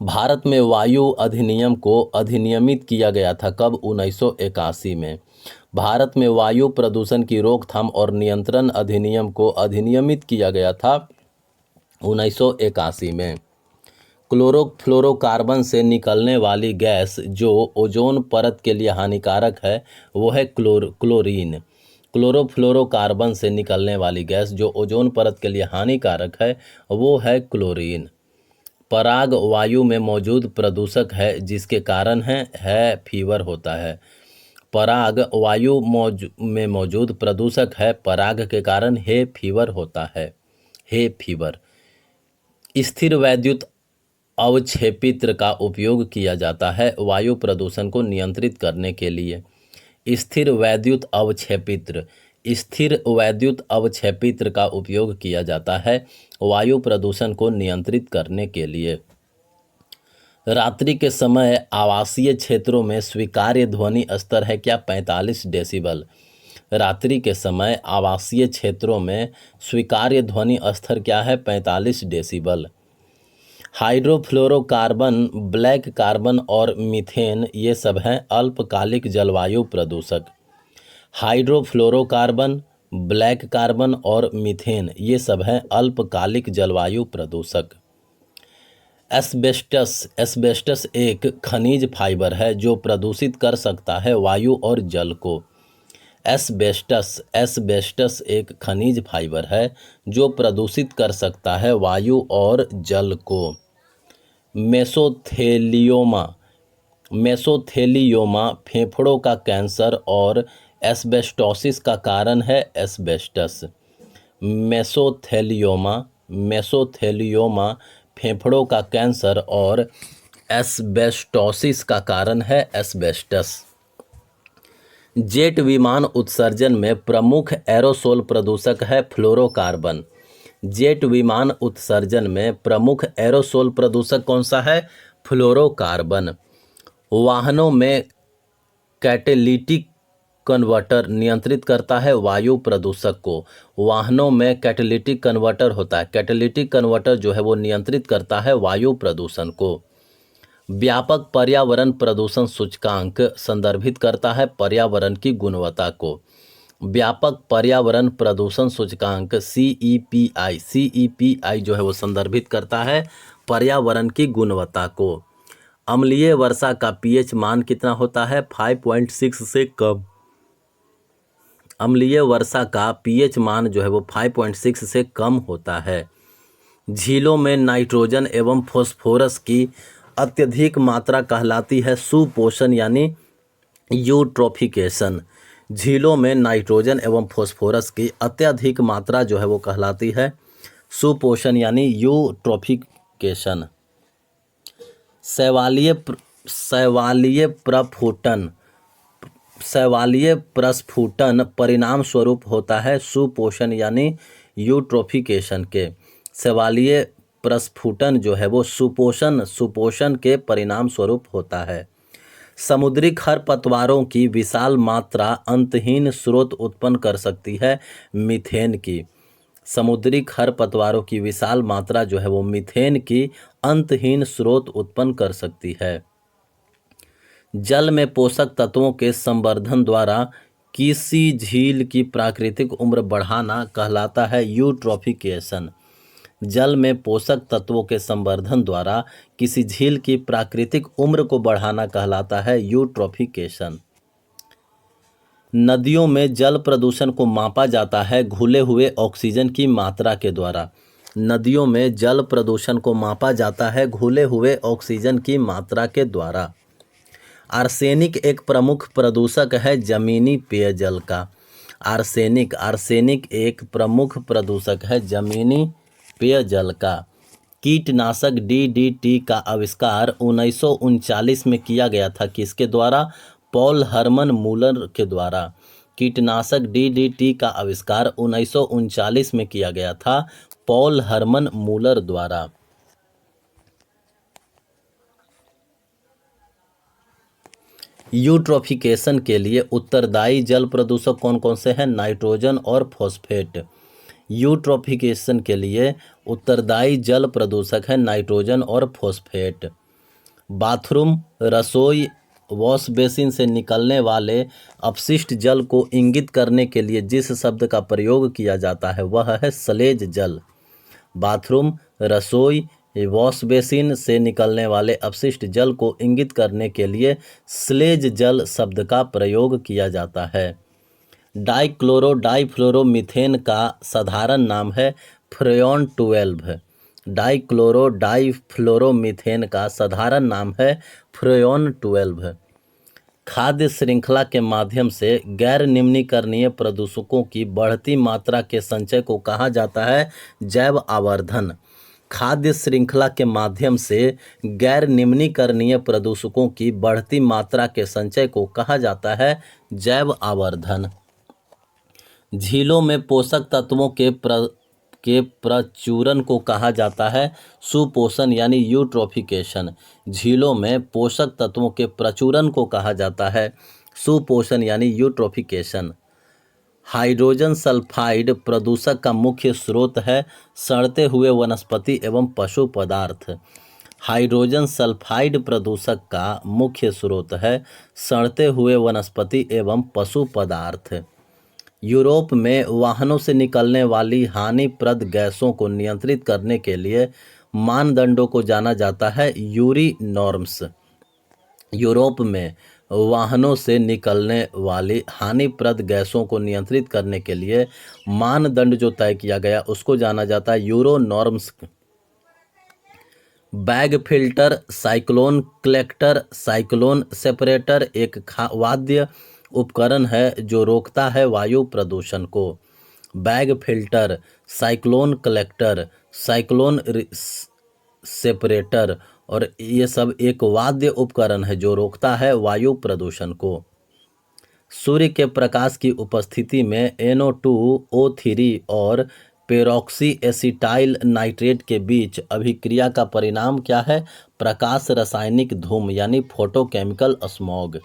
भारत में वायु अधिनियम को अधिनियमित किया गया था कब? 1981 में। भारत में वायु प्रदूषण की रोकथाम और नियंत्रण अधिनियम को अधिनियमित किया गया था 1981 में। क्लोरोफ्लोरोकार्बन से निकलने वाली गैस जो ओजोन परत के लिए हानिकारक है वो है क्लोरीन। क्लोरोफ्लोरोकार्बन से निकलने वाली गैस जो ओजोन परत के लिए हानिकारक है वो है क्लोरीन। पराग वायु में मौजूद प्रदूषक है जिसके कारण है फीवर होता है। पराग वायु में मौजूद प्रदूषक है, पराग के कारण हे फीवर होता है। Hay fever. स्थिर वैद्युत अवक्षेपित्र का उपयोग किया जाता है वायु प्रदूषण को नियंत्रित करने के लिए। स्थिर वैद्युत अवक्षेपित्र। स्थिर वैद्युत अवक्षेपित्र का उपयोग किया जाता है वायु प्रदूषण को नियंत्रित करने के लिए। रात्रि के समय आवासीय क्षेत्रों में स्वीकार्य ध्वनि स्तर है क्या? 45 डेसिबल। रात्रि के समय आवासीय क्षेत्रों में स्वीकार्य ध्वनि स्तर क्या है? 45 डेसिबल। हाइड्रोफ्लोरोकार्बन, ब्लैक कार्बन और मीथेन ये सब हैं अल्पकालिक जलवायु प्रदूषक। हाइड्रोफ्लोरोकार्बन, ब्लैक कार्बन और मीथेन ये सब हैं अल्पकालिक जलवायु प्रदूषक। एस्बेस्टस एक खनिज फाइबर है जो प्रदूषित कर सकता है वायु और जल को। एस्बेस्टस एक खनिज फाइबर है जो प्रदूषित कर सकता है वायु और जल को। मेसोथेलियोमा फेफड़ों का कैंसर और एस्बेस्टोसिस का कारण है एस्बेस्टस। मेसोथेलियोमा फेफड़ों का कैंसर और एस्बेस्टोसिस का कारण है एस्बेस्टस। जेट विमान उत्सर्जन में प्रमुख एरोसोल प्रदूषक है फ्लोरोकार्बन। जेट विमान उत्सर्जन में प्रमुख एरोसोल प्रदूषक कौन सा है? फ्लोरोकार्बन। वाहनों में कैटेलिटिक कन्वर्टर नियंत्रित करता है वायु प्रदूषक को। वाहनों में कैटेलिटिक कन्वर्टर होता है, कैटेलिटिक कन्वर्टर जो है वो नियंत्रित करता है वायु प्रदूषण को। व्यापक पर्यावरण प्रदूषण सूचकांक संदर्भित करता है पर्यावरण की गुणवत्ता को। व्यापक पर्यावरण प्रदूषण सूचकांक CEPI जो है वो संदर्भित करता है पर्यावरण की गुणवत्ता को। अम्लीय वर्षा का pH मान कितना होता है? 5.6 से कम। अम्लीय वर्षा का pH मान जो है वो 5.6 से कम होता है। झीलों में नाइट्रोजन एवं फॉस्फोरस की अत्यधिक मात्रा कहलाती है सुपोषण यानी यूट्रोफिकेशन। झीलों में नाइट्रोजन एवं फॉस्फोरस की अत्यधिक मात्रा जो है वो कहलाती है सुपोषण यानी यूट्रोफिकेशन। शैवालीय प्रस्फुटन परिणाम स्वरूप होता है सुपोषण यानी यूट्रोफिकेशन के। शैवालीय प्रस्फुटन जो है वो सुपोषण के परिणाम स्वरूप होता है। समुद्री खरपतवारों की विशाल मात्रा अंतहीन स्रोत उत्पन्न कर सकती है मीथेन की। समुद्री खरपतवारों की विशाल मात्रा जो है वो मीथेन की अंतहीन स्रोत उत्पन्न कर सकती है। जल में पोषक तत्वों के संवर्धन द्वारा किसी झील की प्राकृतिक उम्र बढ़ाना कहलाता है यूट्रोफिकेशन। जल में पोषक तत्वों के संवर्धन द्वारा किसी झील की प्राकृतिक उम्र को बढ़ाना कहलाता है यूट्रोफिकेशन। नदियों में जल प्रदूषण को मापा जाता है घुले हुए ऑक्सीजन की मात्रा के द्वारा। नदियों में जल प्रदूषण को मापा जाता है घुले हुए ऑक्सीजन की मात्रा के द्वारा। आर्सेनिक एक प्रमुख प्रदूषक है जमीनी पेयजल का। आर्सेनिक एक प्रमुख प्रदूषक है जमीनी पेयजल का। कीटनाशक DDT का आविष्कार 1939 में किया गया था। किसके द्वारा? पॉल हरमन मूलर के द्वारा। कीटनाशक DDT का आविष्कार 1939 में किया गया था पॉल हरमन मूलर द्वारा। यूट्रोफिकेशन के लिए उत्तरदायी जल प्रदूषक कौन कौन से हैं? नाइट्रोजन और फॉस्फेट। यूट्रोफिकेशन के लिए उत्तरदायी जल प्रदूषक है नाइट्रोजन और फॉस्फेट। बाथरूम, रसोई, वॉश बेसिन से निकलने वाले अपशिष्ट जल को इंगित करने के लिए जिस शब्द का प्रयोग किया जाता है वह है सलेज जल। बाथरूम, रसोई, वॉश बेसिन से निकलने वाले अपशिष्ट जल को इंगित करने के लिए स्लेज जल शब्द का प्रयोग किया जाता है। डाइक्लोरो डाइफ्लोरोमीथेन का साधारण नाम है फ्रेयॉन 12। डाइक्लोरो डाइफ्लोरोमीथेन का साधारण नाम है फ्रेयॉन 12। खाद्य श्रृंखला के माध्यम से गैर निम्नीकरणीय प्रदूषकों की बढ़ती मात्रा के संचय को कहा जाता है जैव आवर्धन। खाद्य श्रृंखला के माध्यम से गैर निम्नीकरणीय प्रदूषकों की बढ़ती मात्रा के संचय को कहा जाता है जैव आवर्धन। झीलों में पोषक तत्वों के प्रचुरन को कहा जाता है सुपोषण यानी यूट्रोफिकेशन। झीलों में पोषक तत्वों के प्रचुरन को कहा जाता है सुपोषण यानी यूट्रोफिकेशन। हाइड्रोजन सल्फाइड प्रदूषक का मुख्य स्रोत है सड़ते हुए वनस्पति एवं पशु पदार्थ। हाइड्रोजन सल्फाइड प्रदूषक का मुख्य स्रोत है सड़ते हुए वनस्पति एवं पशु पदार्थ। यूरोप में वाहनों से निकलने वाली हानिप्रद गैसों को नियंत्रित करने के लिए मानदंडों को जाना जाता है यूरी नॉर्म्स। यूरोप में वाहनों से निकलने वाली हानिप्रद गैसों को नियंत्रित करने के लिए मानदंड जो तय किया गया उसको जाना जाता है euro norms. Bag filter, cyclone collector, cyclone separator एक वाद्य उपकरण है जो रोकता है वायु प्रदूषण को। Bag filter, cyclone collector, cyclone separator और ये सब एक वाद्य उपकरण है जो रोकता है वायु प्रदूषण को। सूर्य के प्रकाश की उपस्थिति में NO2O3 और पेरोक्सी एसिटाइल नाइट्रेट के बीच अभिक्रिया का परिणाम क्या है? प्रकाश रासायनिक धूम यानी फोटोकेमिकल स्मॉग।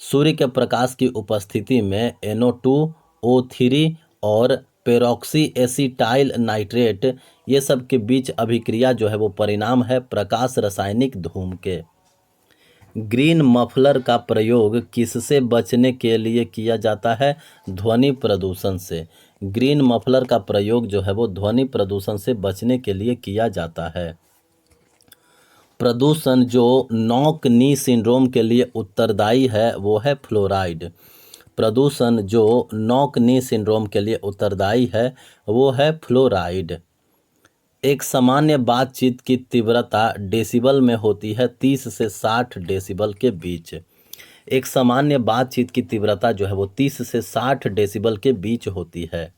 सूर्य के प्रकाश की उपस्थिति में NO2O3 और पेरोक्सी एसिटाइल नाइट्रेट ये सब के बीच अभिक्रिया जो है वो परिणाम है प्रकाश रासायनिक धूम के। ग्रीन मफलर का प्रयोग किससे बचने के लिए किया जाता है? ध्वनि प्रदूषण से। ग्रीन मफलर का प्रयोग जो है वो ध्वनि प्रदूषण से बचने के लिए किया जाता है। प्रदूषण जो नॉक नी सिंड्रोम के लिए उत्तरदायी है वो है फ्लोराइड। प्रदूषण जो नॉक नी सिंड्रोम के लिए उत्तरदायी है वो है फ्लोराइड। एक सामान्य बातचीत की तीव्रता डेसिबल में होती है 30 से 60 डेसिबल के बीच। एक सामान्य बातचीत की तीव्रता जो है वो 30 से 60 डेसिबल के बीच होती है।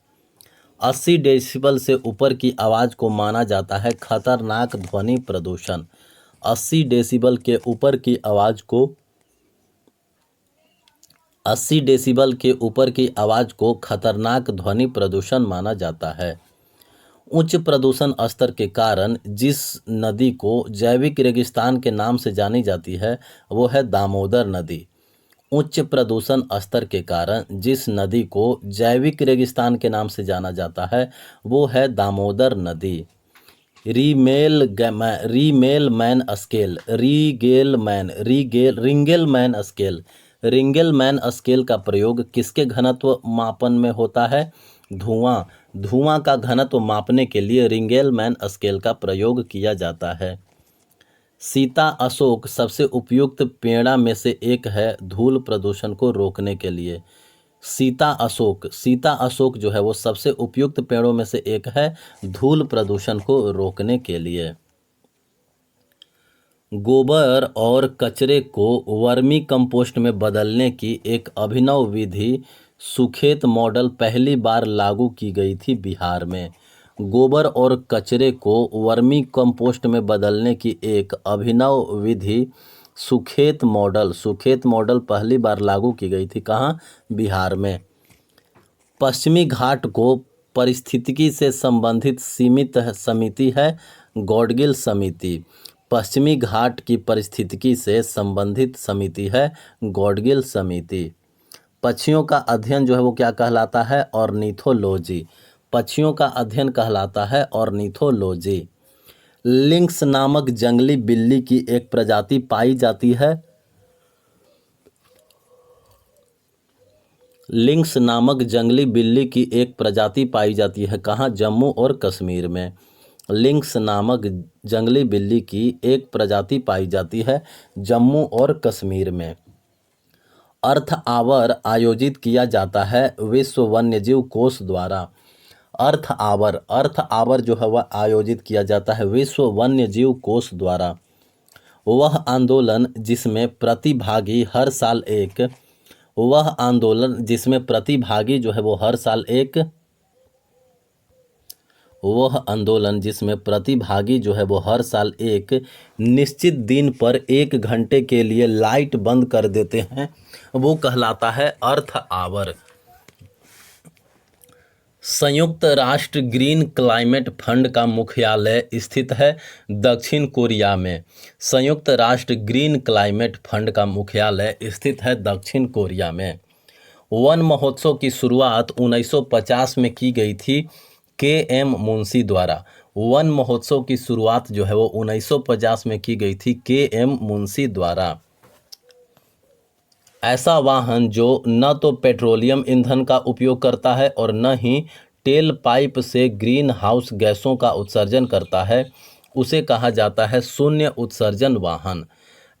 80 डेसिबल से ऊपर की आवाज़ को माना जाता है खतरनाक ध्वनि प्रदूषण। 80 डेसिबल के ऊपर की आवाज़ को 80 डेसिबल के ऊपर की आवाज़ को खतरनाक ध्वनि प्रदूषण माना जाता है। उच्च प्रदूषण स्तर के कारण जिस नदी को जैविक रेगिस्तान के नाम से जानी जाती है वो है दामोदर नदी। उच्च प्रदूषण स्तर के कारण जिस नदी को जैविक रेगिस्तान के नाम से जाना जाता है वो है दामोदर नदी। रिंगेलमैन स्केल रिंगेलमैन स्केल का प्रयोग किसके घनत्व मापन में होता है? धुआं का घनत्व मापने के लिए रिंगेलमैन स्केल का प्रयोग किया जाता है। सीता अशोक सबसे उपयुक्त पेड़ा में से एक है धूल प्रदूषण को रोकने के लिए। सीता अशोक जो है वो सबसे उपयुक्त पेड़ों में से एक है धूल प्रदूषण को रोकने के लिए। गोबर और कचरे को वर्मी कंपोस्ट में बदलने की एक अभिनव विधि सुखेत मॉडल पहली बार लागू की गई थी बिहार में। गोबर और कचरे को वर्मी कंपोस्ट में बदलने की एक अभिनव विधि सुखेत मॉडल पहली बार लागू की गई थी। कहाँ? बिहार में। पश्चिमी घाट को पारिस्थितिकी से संबंधित सीमित समिति है गॉडगिल समिति। पश्चिमी घाट की पारिस्थितिकी से संबंधित समिति है गॉडगिल समिति। पक्षियों का अध्ययन जो है वो क्या कहलाता है? ऑर्निथोलॉजी। पक्षियों का अध्ययन कहलाता है ऑर्निथोलॉजी। लिंक्स नामक जंगली बिल्ली की एक प्रजाति पाई जाती है। लिंक्स नामक जंगली बिल्ली की एक प्रजाति पाई जाती है कहाँ? जम्मू और कश्मीर में। लिंक्स नामक जंगली बिल्ली की एक प्रजाति पाई जाती है जम्मू और कश्मीर में। अर्थ आवर आयोजित किया जाता है विश्व वन्यजीव कोष द्वारा। अर्थ आवर जो है वह आयोजित किया जाता है विश्व वन्यजीव कोष द्वारा। वह आंदोलन जिसमें प्रतिभागी हर साल एक वह आंदोलन जिसमें प्रतिभागी जो है वो हर साल एक वह आंदोलन जिसमें प्रतिभागी जो है वो हर साल एक निश्चित दिन पर 1 घंटे के लिए लाइट बंद कर देते हैं, वो कहलाता है अर्थ आवर। संयुक्त राष्ट्र ग्रीन क्लाइमेट फंड का मुख्यालय स्थित है दक्षिण कोरिया में। संयुक्त राष्ट्र ग्रीन क्लाइमेट फंड का मुख्यालय स्थित है दक्षिण कोरिया में। वन महोत्सव की शुरुआत 1950 में की गई थी के.एम. मुंशी द्वारा। वन महोत्सव की शुरुआत जो है वो 1950 में की गई थी के.एम. मुंशी द्वारा। ऐसा वाहन जो न तो पेट्रोलियम ईंधन का उपयोग करता है और न ही टेल पाइप से ग्रीन हाउस गैसों का उत्सर्जन करता है, उसे कहा जाता है शून्य उत्सर्जन वाहन।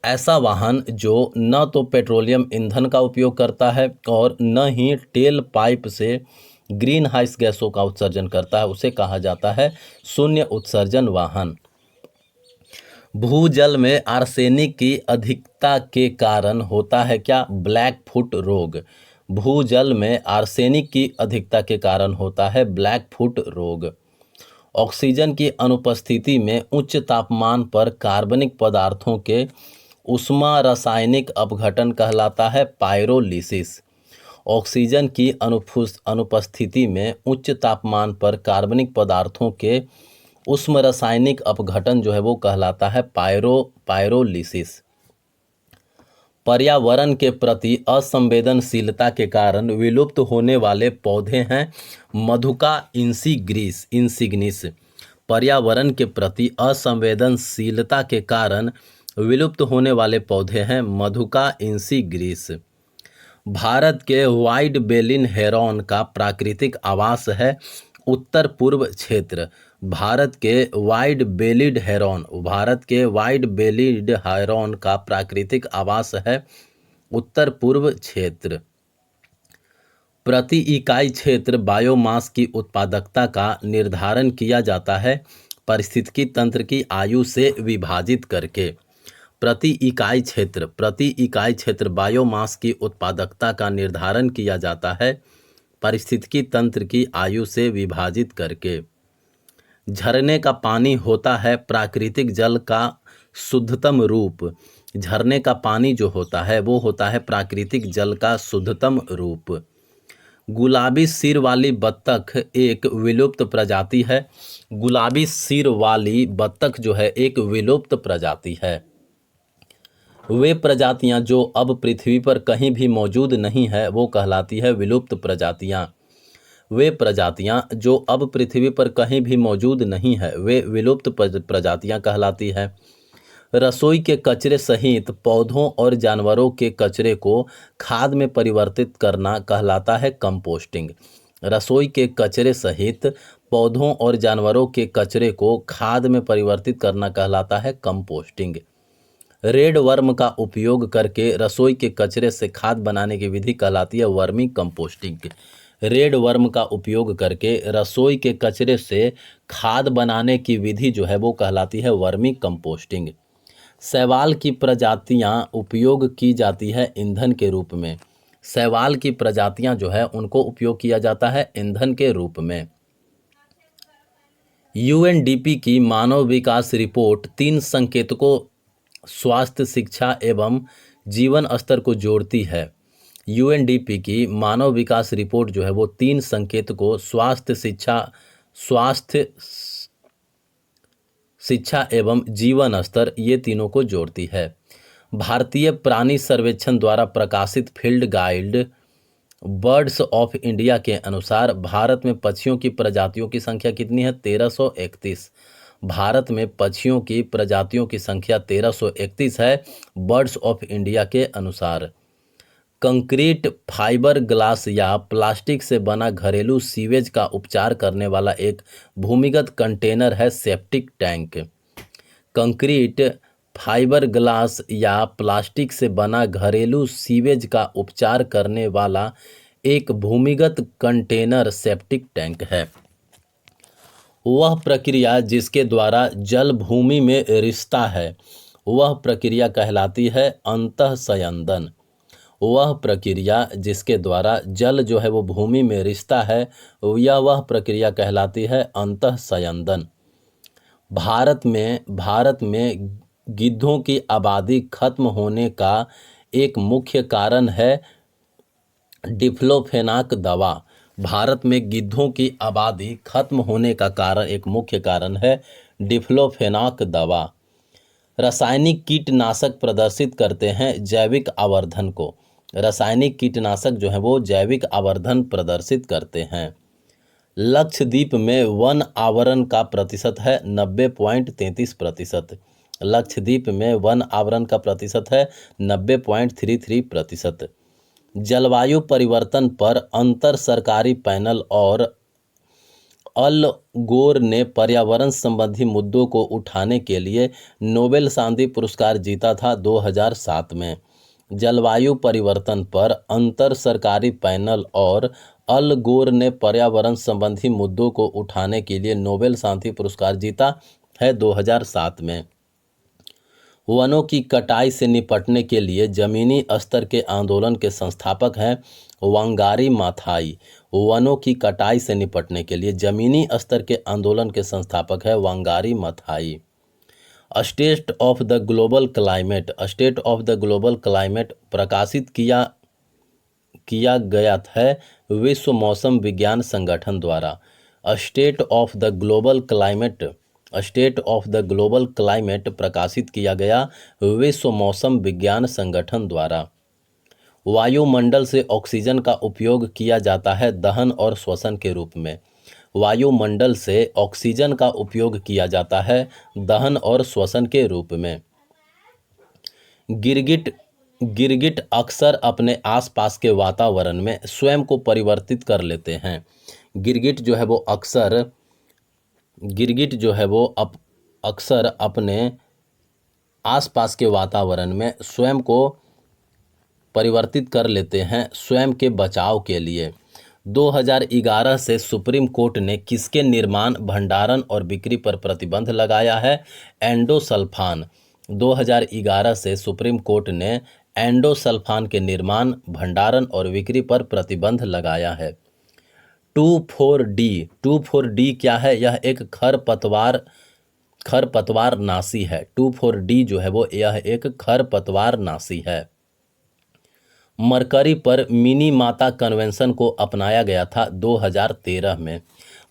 ऐसा वाहन जो न तो पेट्रोलियम ईंधन का उपयोग करता है और न ही टेल पाइप से ग्रीन हाउस गैसों का उत्सर्जन करता है, उसे कहा जाता है शून्य उत्सर्जन वाहन। भूजल में आर्सेनिक की अधिकता के कारण होता है क्या? ब्लैक फुट रोग। भूजल में आर्सेनिक की अधिकता के कारण होता है ब्लैक फुट रोग। ऑक्सीजन की अनुपस्थिति में उच्च तापमान पर कार्बनिक पदार्थों के ऊष्मा रासायनिक अपघटन कहलाता है पायरोलिसिस। ऑक्सीजन की अनुपस्थिति में उच्च तापमान पर कार्बनिक पदार्थों के उष्म रासायनिक अपघटन जो है वो कहलाता है पायरोलिसिस। पर्यावरण के प्रति असंवेदनशीलता के कारण विलुप्त होने वाले पौधे हैं मधुका इंसिग्निस। पर्यावरण के प्रति असंवेदनशीलता के कारण विलुप्त होने वाले पौधे हैं मधुका इंसिग्निस। भारत के वाइड बेलिन हेरॉन का प्राकृतिक आवास है उत्तर पूर्व क्षेत्र। भारत के वाइड बेलिड हेरॉन का प्राकृतिक आवास है उत्तर पूर्व क्षेत्र। प्रति इकाई क्षेत्र बायोमास की उत्पादकता का निर्धारण किया जाता है पारिस्थितिकी तंत्र की आयु से विभाजित करके। प्रति इकाई क्षेत्र बायोमास की उत्पादकता का निर्धारण किया जाता है पारिस्थितिकी तंत्र की आयु से विभाजित करके। झरने का पानी होता है प्राकृतिक जल का शुद्धतम रूप। झरने का पानी जो होता है वो होता है प्राकृतिक जल का शुद्धतम रूप। गुलाबी सिर वाली बत्तख एक विलुप्त प्रजाति है। गुलाबी सिर वाली बत्तख जो है एक विलुप्त प्रजाति है। वे प्रजातियां जो अब पृथ्वी पर कहीं भी मौजूद नहीं है वो कहलाती है विलुप्त प्रजातियां। वे प्रजातियां जो अब पृथ्वी पर कहीं भी मौजूद नहीं है वे विलुप्त प्रजातियां कहलाती है। रसोई के कचरे सहित पौधों और जानवरों के कचरे को खाद में परिवर्तित करना कहलाता है कंपोस्टिंग। रसोई के कचरे सहित पौधों और जानवरों के कचरे को खाद में परिवर्तित करना कहलाता है कंपोस्टिंग। रेड वर्म का उपयोग करके रसोई के कचरे से खाद बनाने की विधि कहलाती है वर्मी कंपोस्टिंग। रेड वर्म का उपयोग करके रसोई के कचरे से खाद बनाने की विधि जो है वो कहलाती है वर्मी कंपोस्टिंग। शैवाल की प्रजातियां उपयोग की जाती है ईंधन के रूप में। शैवाल की प्रजातियां जो है उनको उपयोग किया जाता है ईंधन के रूप में। यूएनडीपी की मानव विकास रिपोर्ट 3 संकेतकों स्वास्थ्य, शिक्षा एवं जीवन स्तर को जोड़ती है। यूएनडीपी की मानव विकास रिपोर्ट जो है वो 3 संकेतकों स्वास्थ्य, शिक्षा एवं जीवन स्तर ये तीनों को जोड़ती है। भारतीय प्राणी सर्वेक्षण द्वारा प्रकाशित field guide birds of India के अनुसार भारत में पक्षियों की प्रजातियों की संख्या कितनी है? 1331। भारत में पक्षियों की प्रजातियों की संख्या 1331 है बर्ड्स ऑफ इंडिया के अनुसार। कंक्रीट, फाइबर ग्लास या प्लास्टिक से बना घरेलू सीवेज का उपचार करने वाला एक भूमिगत कंटेनर है septic tank. Concrete, fibre glass या प्लास्टिक से बना घरेलू सीवेज का उपचार करने वाला एक भूमिगत कंटेनर सेप्टिक टैंक है। वह प्रक्रिया जिसके द्वारा जल भूमि में रिसता है वह प्रक्रिया कहलाती है अंतःसंयंदन। वह प्रक्रिया जिसके द्वारा जल जो है वो भूमि में रिसता है वह प्रक्रिया कहलाती है अंतःसंयंदन। भारत में गिद्धों की आबादी खत्म होने का एक मुख्य कारण है डिक्लोफेनाक दवा। भारत में गिद्धों की आबादी खत्म होने का कारण एक मुख्य कारण है डिक्लोफेनाक दवा। रासायनिक कीटनाशक प्रदर्शित करते हैं जैविक आवर्धन को। रासायनिक कीटनाशक जो है वो जैविक आवर्धन प्रदर्शित करते हैं। लक्षद्वीप में वन आवरण का प्रतिशत है 90.33%। लक्षद्वीप में वन आवरण का प्रतिशत है 90.33%। जलवायु परिवर्तन पर अंतर सरकारी पैनल और अल गोर ने पर्यावरण संबंधी मुद्दों को उठाने के लिए नोबेल शांति पुरस्कार जीता था 2007 में। जलवायु परिवर्तन पर अंतर सरकारी पैनल और अल गोर ने पर्यावरण संबंधी मुद्दों को उठाने के लिए नोबेल शांति पुरस्कार जीता है 2007 में। वनों की कटाई से निपटने के लिए जमीनी स्तर के आंदोलन के संस्थापक हैं वांगारी माथाई। वनों की कटाई से निपटने के लिए जमीनी स्तर के आंदोलन के संस्थापक है Wangari Maathai. State of the global climate प्रकाशित किया गया है विश्व मौसम विज्ञान संगठन द्वारा। State of the global climate प्रकाशित किया गया विश्व मौसम विज्ञान संगठन द्वारा। वायुमंडल से ऑक्सीजन का उपयोग किया जाता है दहन और श्वसन के रूप में। वायुमंडल से ऑक्सीजन का उपयोग किया जाता है दहन और श्वसन के रूप में। गिरगिट अक्सर अपने आसपास के वातावरण में स्वयं को परिवर्तित कर लेते हैं। गिरगिट जो है वो अक्सर अपने आसपास के वातावरण में स्वयं को परिवर्तित कर लेते हैं स्वयं के बचाव के लिए। 2011 से सुप्रीम कोर्ट ने किसके निर्माण, भंडारण और बिक्री पर प्रतिबंध लगाया है? एंडोसल्फान। 2011 से सुप्रीम कोर्ट ने एंडोसल्फान के निर्माण, भंडारण और बिक्री पर प्रतिबंध लगाया है। 2,4-D क्या है? यह एक खरपतवार नाशी है। 2,4-D जो है वो यह एक खरपतवार नाशी है। मरकरी पर मिनीमाता कन्वेंशन को अपनाया गया था 2013 में।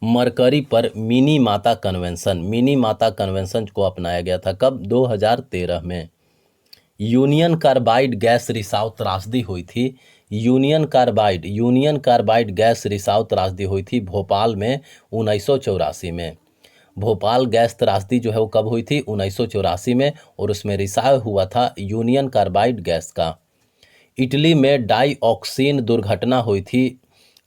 मरकरी पर मिनीमाता कन्वेंशन को अपनाया गया था कब? 2013 में। यूनियन कार्बाइड गैस रिसाव त्रासदी हुई थी। यूनियन कार्बाइड गैस रिसाव त्रासदी हुई थी भोपाल में 1984 में। भोपाल गैस त्रासदी जो है वो कब हुई थी? 1984 में, और उसमें रिसाव हुआ था यूनियन कार्बाइड गैस का। इटली में डाइऑक्सिन दुर्घटना हुई थी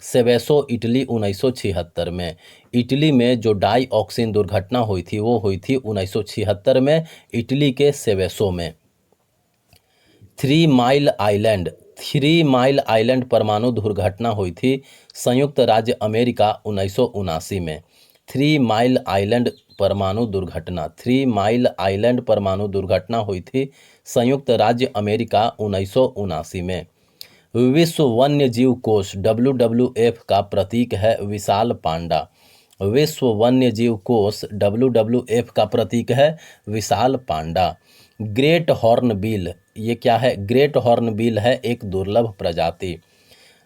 सेवेसो, इटली 1976 में। इटली में जो डाइऑक्सिन दुर्घटना हुई थी वो हुई थी 1976 में इटली के सेवेसो में। 3 माइल आइलैंड परमाणु दुर्घटना हुई थी संयुक्त राज्य अमेरिका 1979 में। 3 माइल आइलैंड परमाणु दुर्घटना हुई थी संयुक्त राज्य अमेरिका 1979 में। विश्व वन्य जीव कोष WWF का प्रतीक है विशाल पांडा। विश्व वन्य जीव कोष WWF का प्रतीक है विशाल पांडा। ग्रेट हॉर्नबिल, ये क्या है? ग्रेट हॉर्नबिल है एक दुर्लभ प्रजाति।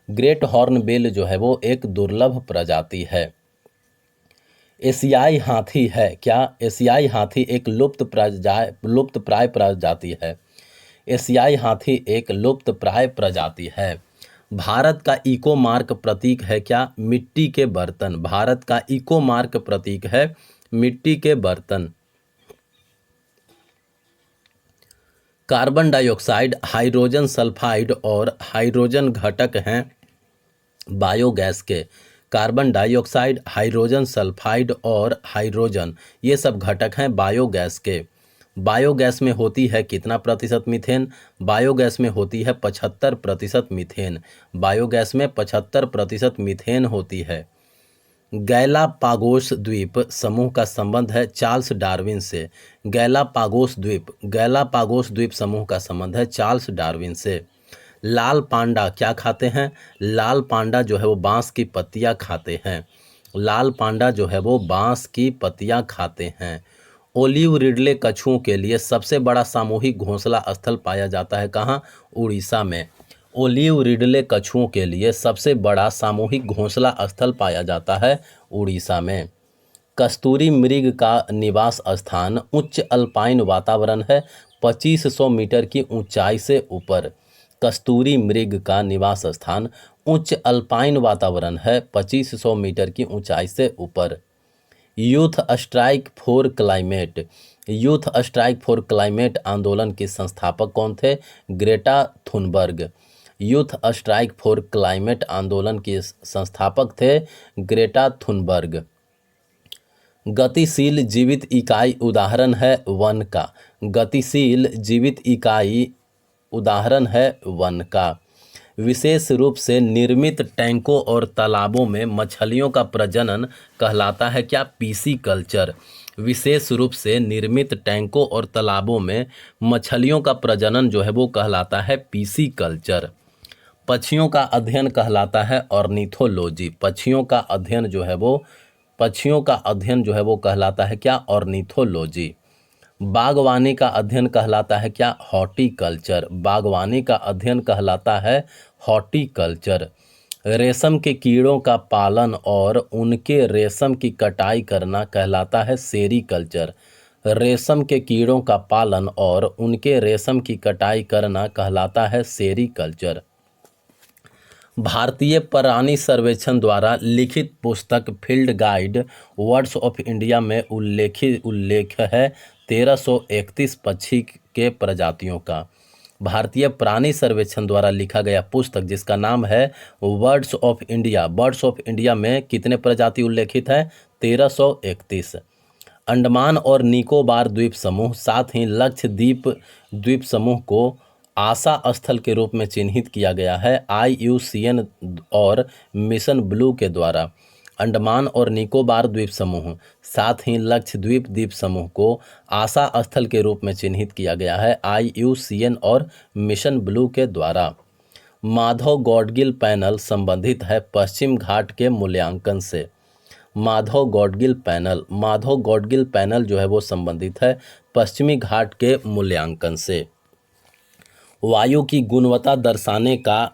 ग्रेट हॉर्नबिल जो है वो एक दुर्लभ प्रजाति है। एशियाई हाथी है क्या? एशियाई हाथी एक लुप्तप्राय प्रजाति है। एशियाई हाथी एक लुप्तप्राय प्रजाति है। भारत का इको मार्क प्रतीक है क्या? मिट्टी के बर्तन। भारत का इको मार्क प्रतीक है मिट्टी के बर्तन। कार्बन डाइऑक्साइड, हाइड्रोजन सल्फाइड और हाइड्रोजन घटक हैं बायोगैस के। कार्बन डाइऑक्साइड, हाइड्रोजन सल्फाइड और हाइड्रोजन, ये सब घटक हैं बायोगैस के। बायोगैस में होती है कितना प्रतिशत मीथेन? बायोगैस में होती है 75% मीथेन। बायोगैस में 75% मीथेन होती है। गैलापागोस द्वीप समूह का संबंध है चार्ल्स डार्विन से। गैलापागोस द्वीप समूह का संबंध है चार्ल्स डार्विन से। लाल पांडा क्या खाते हैं? लाल पांडा जो है वो बांस की पत्तियां खाते हैं। लाल पांडा जो है वो बांस की पत्तियां खाते हैं। ओलिव रिडले कछुओं के लिए सबसे बड़ा सामूहिक घोंसला स्थल पाया जाता है कहाँ? उड़ीसा में। ओलिव रिडले कछुओं के लिए सबसे बड़ा सामूहिक घोंसला स्थल पाया जाता है उड़ीसा में। कस्तूरी मृग का निवास स्थान उच्च अल्पाइन वातावरण है 2500 मीटर की ऊंचाई से ऊपर। कस्तूरी मृग का निवास स्थान उच्च अल्पाइन वातावरण है 2500 मीटर की ऊंचाई से ऊपर। Youth strike for climate, youth strike for climate आंदोलन के संस्थापक कौन थे? Greta Thunberg. Youth strike for climate आंदोलन के संस्थापक थे ग्रेटा थुनबर्ग। गतिशील जीवित इकाई उदाहरण है वन का। गतिशील जीवित इकाई उदाहरण है वन का। विशेष रूप से निर्मित टैंकों और तालाबों में मछलियों का प्रजनन कहलाता है क्या? PC culture. विशेष रूप से निर्मित टैंकों और तालाबों में मछलियों का प्रजनन जो है वो कहलाता है पीसी कल्चर। पक्षियों का अध्ययन कहलाता है ऑर्निथोलॉजी। पक्षियों का अध्ययन जो है वो कहलाता है क्या? ऑर्निथोलॉजी। बागवानी का अध्ययन कहलाता है क्या? हॉर्टिकल्चर। बागवानी का अध्ययन कहलाता है हॉर्टिकल्चर। रेशम के कीड़ों का पालन और उनके रेशम की कटाई करना कहलाता है सेरीकल्चर। रेशम के कीड़ों का पालन और उनके रेशम की कटाई करना कहलाता है सेरीकल्चर। भारतीय प्राणी सर्वेक्षण द्वारा लिखित पुस्तक field guide birds of India में उल्लेख है 1331 पक्षी के प्रजातियों का। भारतीय प्राणी सर्वेक्षण द्वारा लिखा गया पुस्तक जिसका नाम है birds of India. Birds of India में कितने प्रजाति उल्लेखित है? 1331। अंडमान और निकोबार द्वीप समूह साथ ही लक्षद्वीप द्वीप समूह को आशा स्थल के रूप में चिन्हित किया गया है IUCN और मिशन ब्लू के द्वारा। अंडमान और निकोबार द्वीप समूह साथ ही लक्षद्वीप द्वीप समूह को आशा स्थल के रूप में चिन्हित किया गया है IUCN और मिशन ब्लू के द्वारा। माधव गॉडगिल पैनल संबंधित है पश्चिम घाट के मूल्यांकन से। माधव गॉडगिल पैनल जो है वो संबंधित है पश्चिमी घाट के मूल्यांकन से। वायु की गुणवत्ता दर्शाने का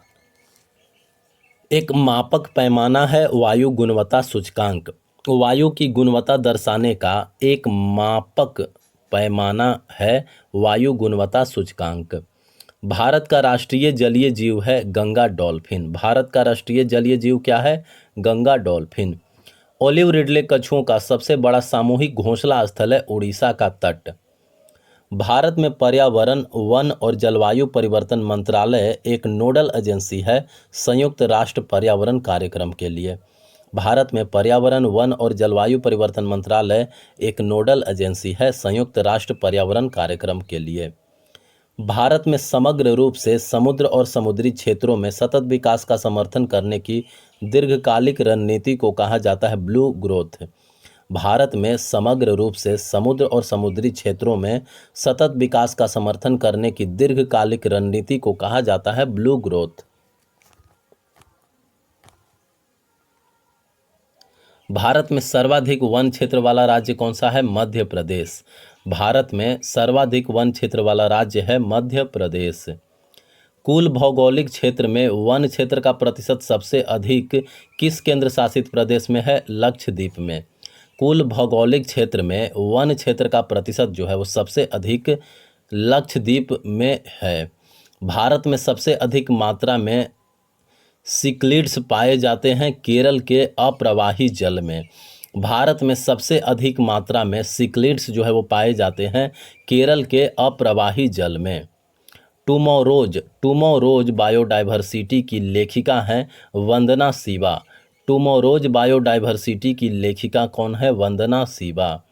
एक मापक पैमाना है वायु गुणवत्ता सूचकांक। वायु की गुणवत्ता दर्शाने का एक मापक पैमाना है वायु गुणवत्ता सूचकांक। भारत का राष्ट्रीय जलीय जीव है गंगा डॉल्फिन। भारत का राष्ट्रीय जलीय जीव क्या है? गंगा डॉल्फिन। ओलिव रिडले कछुओं का सबसे बड़ा सामूहिक घोंसला स्थल है उड़ीसा का तट। भारत में पर्यावरण, वन और जलवायु परिवर्तन मंत्रालय एक नोडल एजेंसी है संयुक्त राष्ट्र पर्यावरण कार्यक्रम के लिए। भारत में पर्यावरण, वन और जलवायु परिवर्तन मंत्रालय एक नोडल एजेंसी है संयुक्त राष्ट्र पर्यावरण कार्यक्रम के लिए। भारत में समग्र रूप से समुद्र और समुद्री क्षेत्रों में सतत विकास का समर्थन करने की दीर्घकालिक रणनीति को कहा जाता है ब्लू ग्रोथ। भारत में समग्र रूप से समुद्र और समुद्री क्षेत्रों में सतत विकास का समर्थन करने की दीर्घकालिक रणनीति को कहा जाता है ब्लू ग्रोथ। भारत में सर्वाधिक वन क्षेत्र वाला राज्य कौन सा है? मध्य प्रदेश। भारत में सर्वाधिक वन क्षेत्र वाला राज्य है मध्य प्रदेश। कुल भौगोलिक क्षेत्र में वन क्षेत्र का प्रतिशत सबसे अधिक किस केंद्र शासित प्रदेश में है? लक्षद्वीप में। कुल भौगोलिक क्षेत्र में वन क्षेत्र का प्रतिशत जो है वो सबसे अधिक लक्षद्वीप में है। भारत में सबसे अधिक मात्रा में सिक्लिड्स पाए जाते हैं केरल के अप्रवाही जल में। भारत में सबसे अधिक मात्रा में सिक्लिड्स जो है वो पाए जाते हैं केरल के अप्रवाही जल में। टुमोरोज बायोडाइवर्सिटी की लेखिका हैं वंदना शिवा। टुमोरोज बायोडाइवर्सिटी की लेखिका कौन है? वंदना शिवा।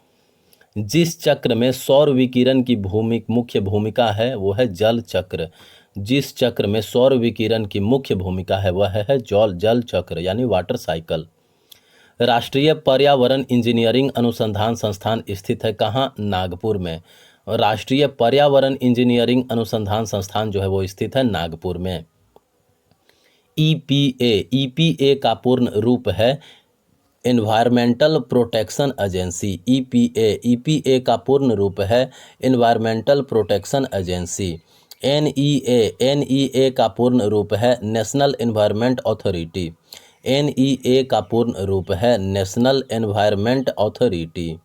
जिस चक्र में सौर विकिरण की मुख्य भूमिका है वो है जल चक्र। जिस चक्र में सौर विकिरण की मुख्य भूमिका है वह है जल चक्र यानी वाटर साइकिल। राष्ट्रीय पर्यावरण इंजीनियरिंग अनुसंधान संस्थान स्थित है कहाँ? नागपुर में। और राष्ट्रीय पर्यावरण इंजीनियरिंग अनुसंधान संस्थान जो है वो स्थित है नागपुर में। ईपीए का पूर्ण रूप है एनवायरमेंटल प्रोटेक्शन एजेंसी। ईपीए का पूर्ण रूप है एनवायरमेंटल प्रोटेक्शन एजेंसी। एनईए का पूर्ण रूप है नेशनल एनवायरनमेंट अथॉरिटी। एनईए का पूर्ण रूप है national environment authority.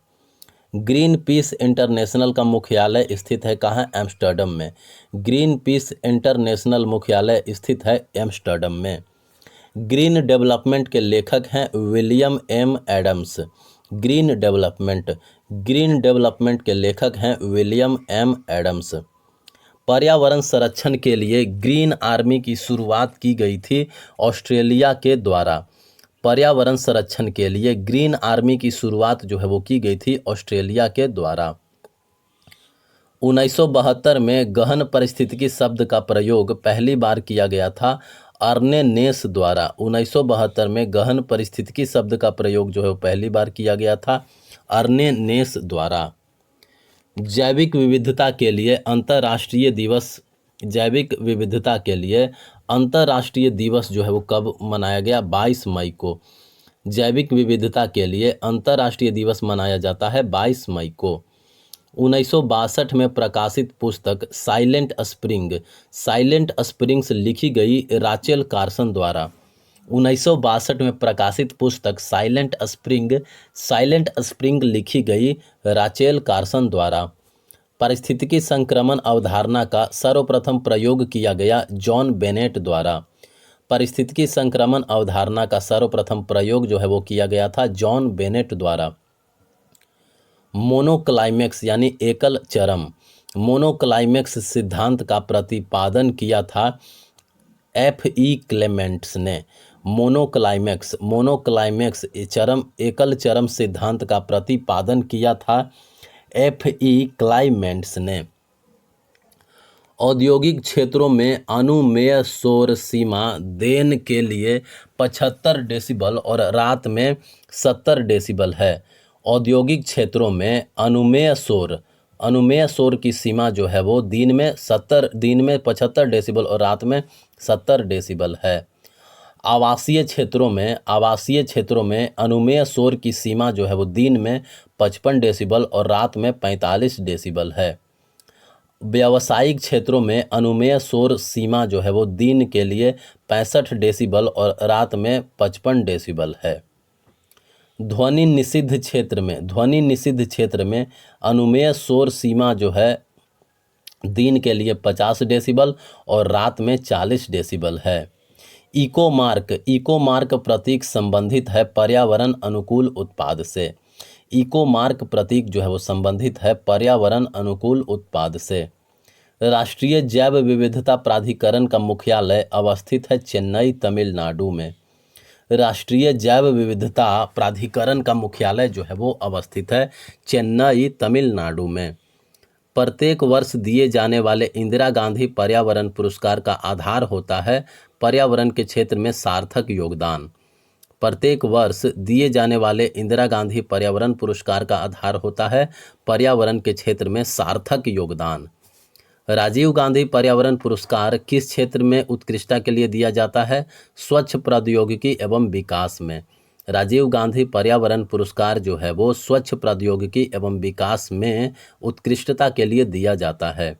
Green peas international का मुख्यालय स्थित है कहाँ? एम्स्टर्डम में। ग्रीन पीस इंटरनेशनल मुख्यालय स्थित है एम्स्टर्डम में। ग्रीन डेवलपमेंट के लेखक हैं William M Adams. Green development के लेखक हैं विलियम एम एडम्स। पर्यावरण संरक्षण के लिए ग्रीन आर्मी की शुरुआत की गई थी ऑस्ट्रेलिया के द्वारा। पर्यावरण संरक्षण के लिए ग्रीन आर्मी की शुरुआत जो है वो की गई थी ऑस्ट्रेलिया के द्वारा। 1972 में गहन पारिस्थितिकी शब्द का प्रयोग पहली बार किया गया था अर्ने नेस द्वारा। 1972 में गहन पारिस्थितिकी शब्द का प्रयोग जो है वो पहली बार किया गया था अर्ने नेस द्वारा। जैविक विविधता के लिए अंतर्राष्ट्रीय दिवस जो है वो कब मनाया गया? 22 मई को। जैविक विविधता के लिए अंतर्राष्ट्रीय दिवस मनाया जाता है 22 मई को। 1962 में प्रकाशित पुस्तक साइलेंट स्प्रिंग्स लिखी गई राचेल कार्सन द्वारा। 1962 में प्रकाशित पुस्तक साइलेंट स्प्रिंग लिखी गई राचेल कार्सन द्वारा। पारिस्थितिकी संक्रमण अवधारणा का सर्वप्रथम प्रयोग किया गया जॉन बेनेट द्वारा। पारिस्थितिकी संक्रमण अवधारणा का सर्वप्रथम प्रयोग जो है वो किया गया था जॉन बेनेट द्वारा। मोनोक्लाइमेक्स यानी एकल चरम, मोनोक्लाइमेक्स सिद्धांत का प्रतिपादन किया था F.E. क्लेमेंट्स ने। मोनोक्लाइमेक्स एकल चरम सिद्धांत का प्रतिपादन किया था F.E. क्लेमेंट्स ने। औद्योगिक क्षेत्रों में अनुमेय शोर सीमा दिन के लिए 75 डेसिबल और रात में 70 डेसिबल है। औद्योगिक क्षेत्रों में अनुमेय शोर की सीमा जो है वो दिन में 75 डेसिबल और रात में 70 डेसिबल है। आवासीय क्षेत्रों में अनुमेय शोर की सीमा जो है वो दिन में 55 डेसिबल और रात में 45 डेसिबल है। व्यावसायिक क्षेत्रों में अनुमेय शोर सीमा जो है वो दिन के लिए 65 डेसिबल और रात में 55 डेसिबल है। ध्वनि निषिद्ध क्षेत्र में अनुमेय शोर सीमा जो है दिन के लिए 50 डेसिबल और रात में 40 डेसिबल है। इको मार्क प्रतीक संबंधित है पर्यावरण अनुकूल उत्पाद से। इको मार्क प्रतीक जो है वो संबंधित है पर्यावरण अनुकूल उत्पाद से। राष्ट्रीय जैव विविधता प्राधिकरण का मुख्यालय अवस्थित है चेन्नई, तमिलनाडु में। राष्ट्रीय जैव विविधता प्राधिकरण का मुख्यालय जो है वो अवस्थित है चेन्नई, तमिलनाडु में। प्रत्येक वर्ष दिए जाने वाले इंदिरा गांधी पर्यावरण पुरस्कार का आधार होता है पर्यावरण के क्षेत्र में सार्थक योगदान। प्रत्येक वर्ष दिए जाने वाले इंदिरा गांधी पर्यावरण पुरस्कार का आधार होता है पर्यावरण के क्षेत्र में सार्थक योगदान। राजीव गांधी पर्यावरण पुरस्कार किस क्षेत्र में उत्कृष्टता के लिए दिया जाता है? स्वच्छ प्रौद्योगिकी एवं विकास में। राजीव गांधी पर्यावरण पुरस्कार जो है वो स्वच्छ प्रौद्योगिकी एवं विकास में उत्कृष्टता के लिए दिया जाता है।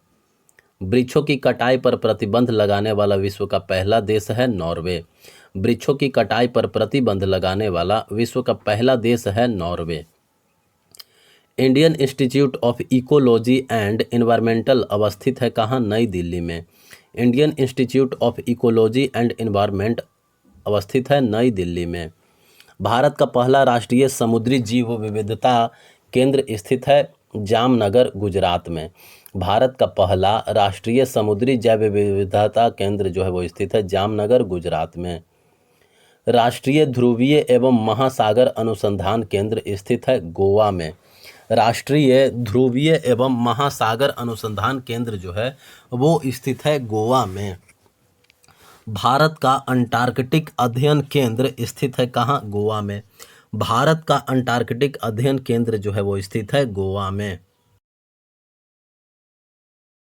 वृक्षों की कटाई पर प्रतिबंध लगाने वाला विश्व का पहला देश है नॉर्वे। वृक्षों की कटाई पर प्रतिबंध लगाने वाला विश्व का पहला देश है Norway. Indian institute of ecology and environmental अवस्थित है कहाँ? नई दिल्ली में। Indian institute of ecology and environment अवस्थित है नई दिल्ली में। भारत का पहला राष्ट्रीय समुद्री जीव विविधता केंद्र स्थित है जामनगर गुजरात में। भारत का पहला राष्ट्रीय समुद्री जैव विविधता केंद्र जो है वो स्थित है जामनगर गुजरात में। राष्ट्रीय ध्रुवीय एवं महासागर अनुसंधान केंद्र स्थित है गोवा में। राष्ट्रीय ध्रुवीय एवं महासागर अनुसंधान केंद्र जो है वो स्थित है गोवा में। भारत का अंटार्कटिक अध्ययन केंद्र स्थित है कहाँ? गोवा में। भारत का अंटार्कटिक अध्ययन केंद्र जो है वो स्थित है गोवा में।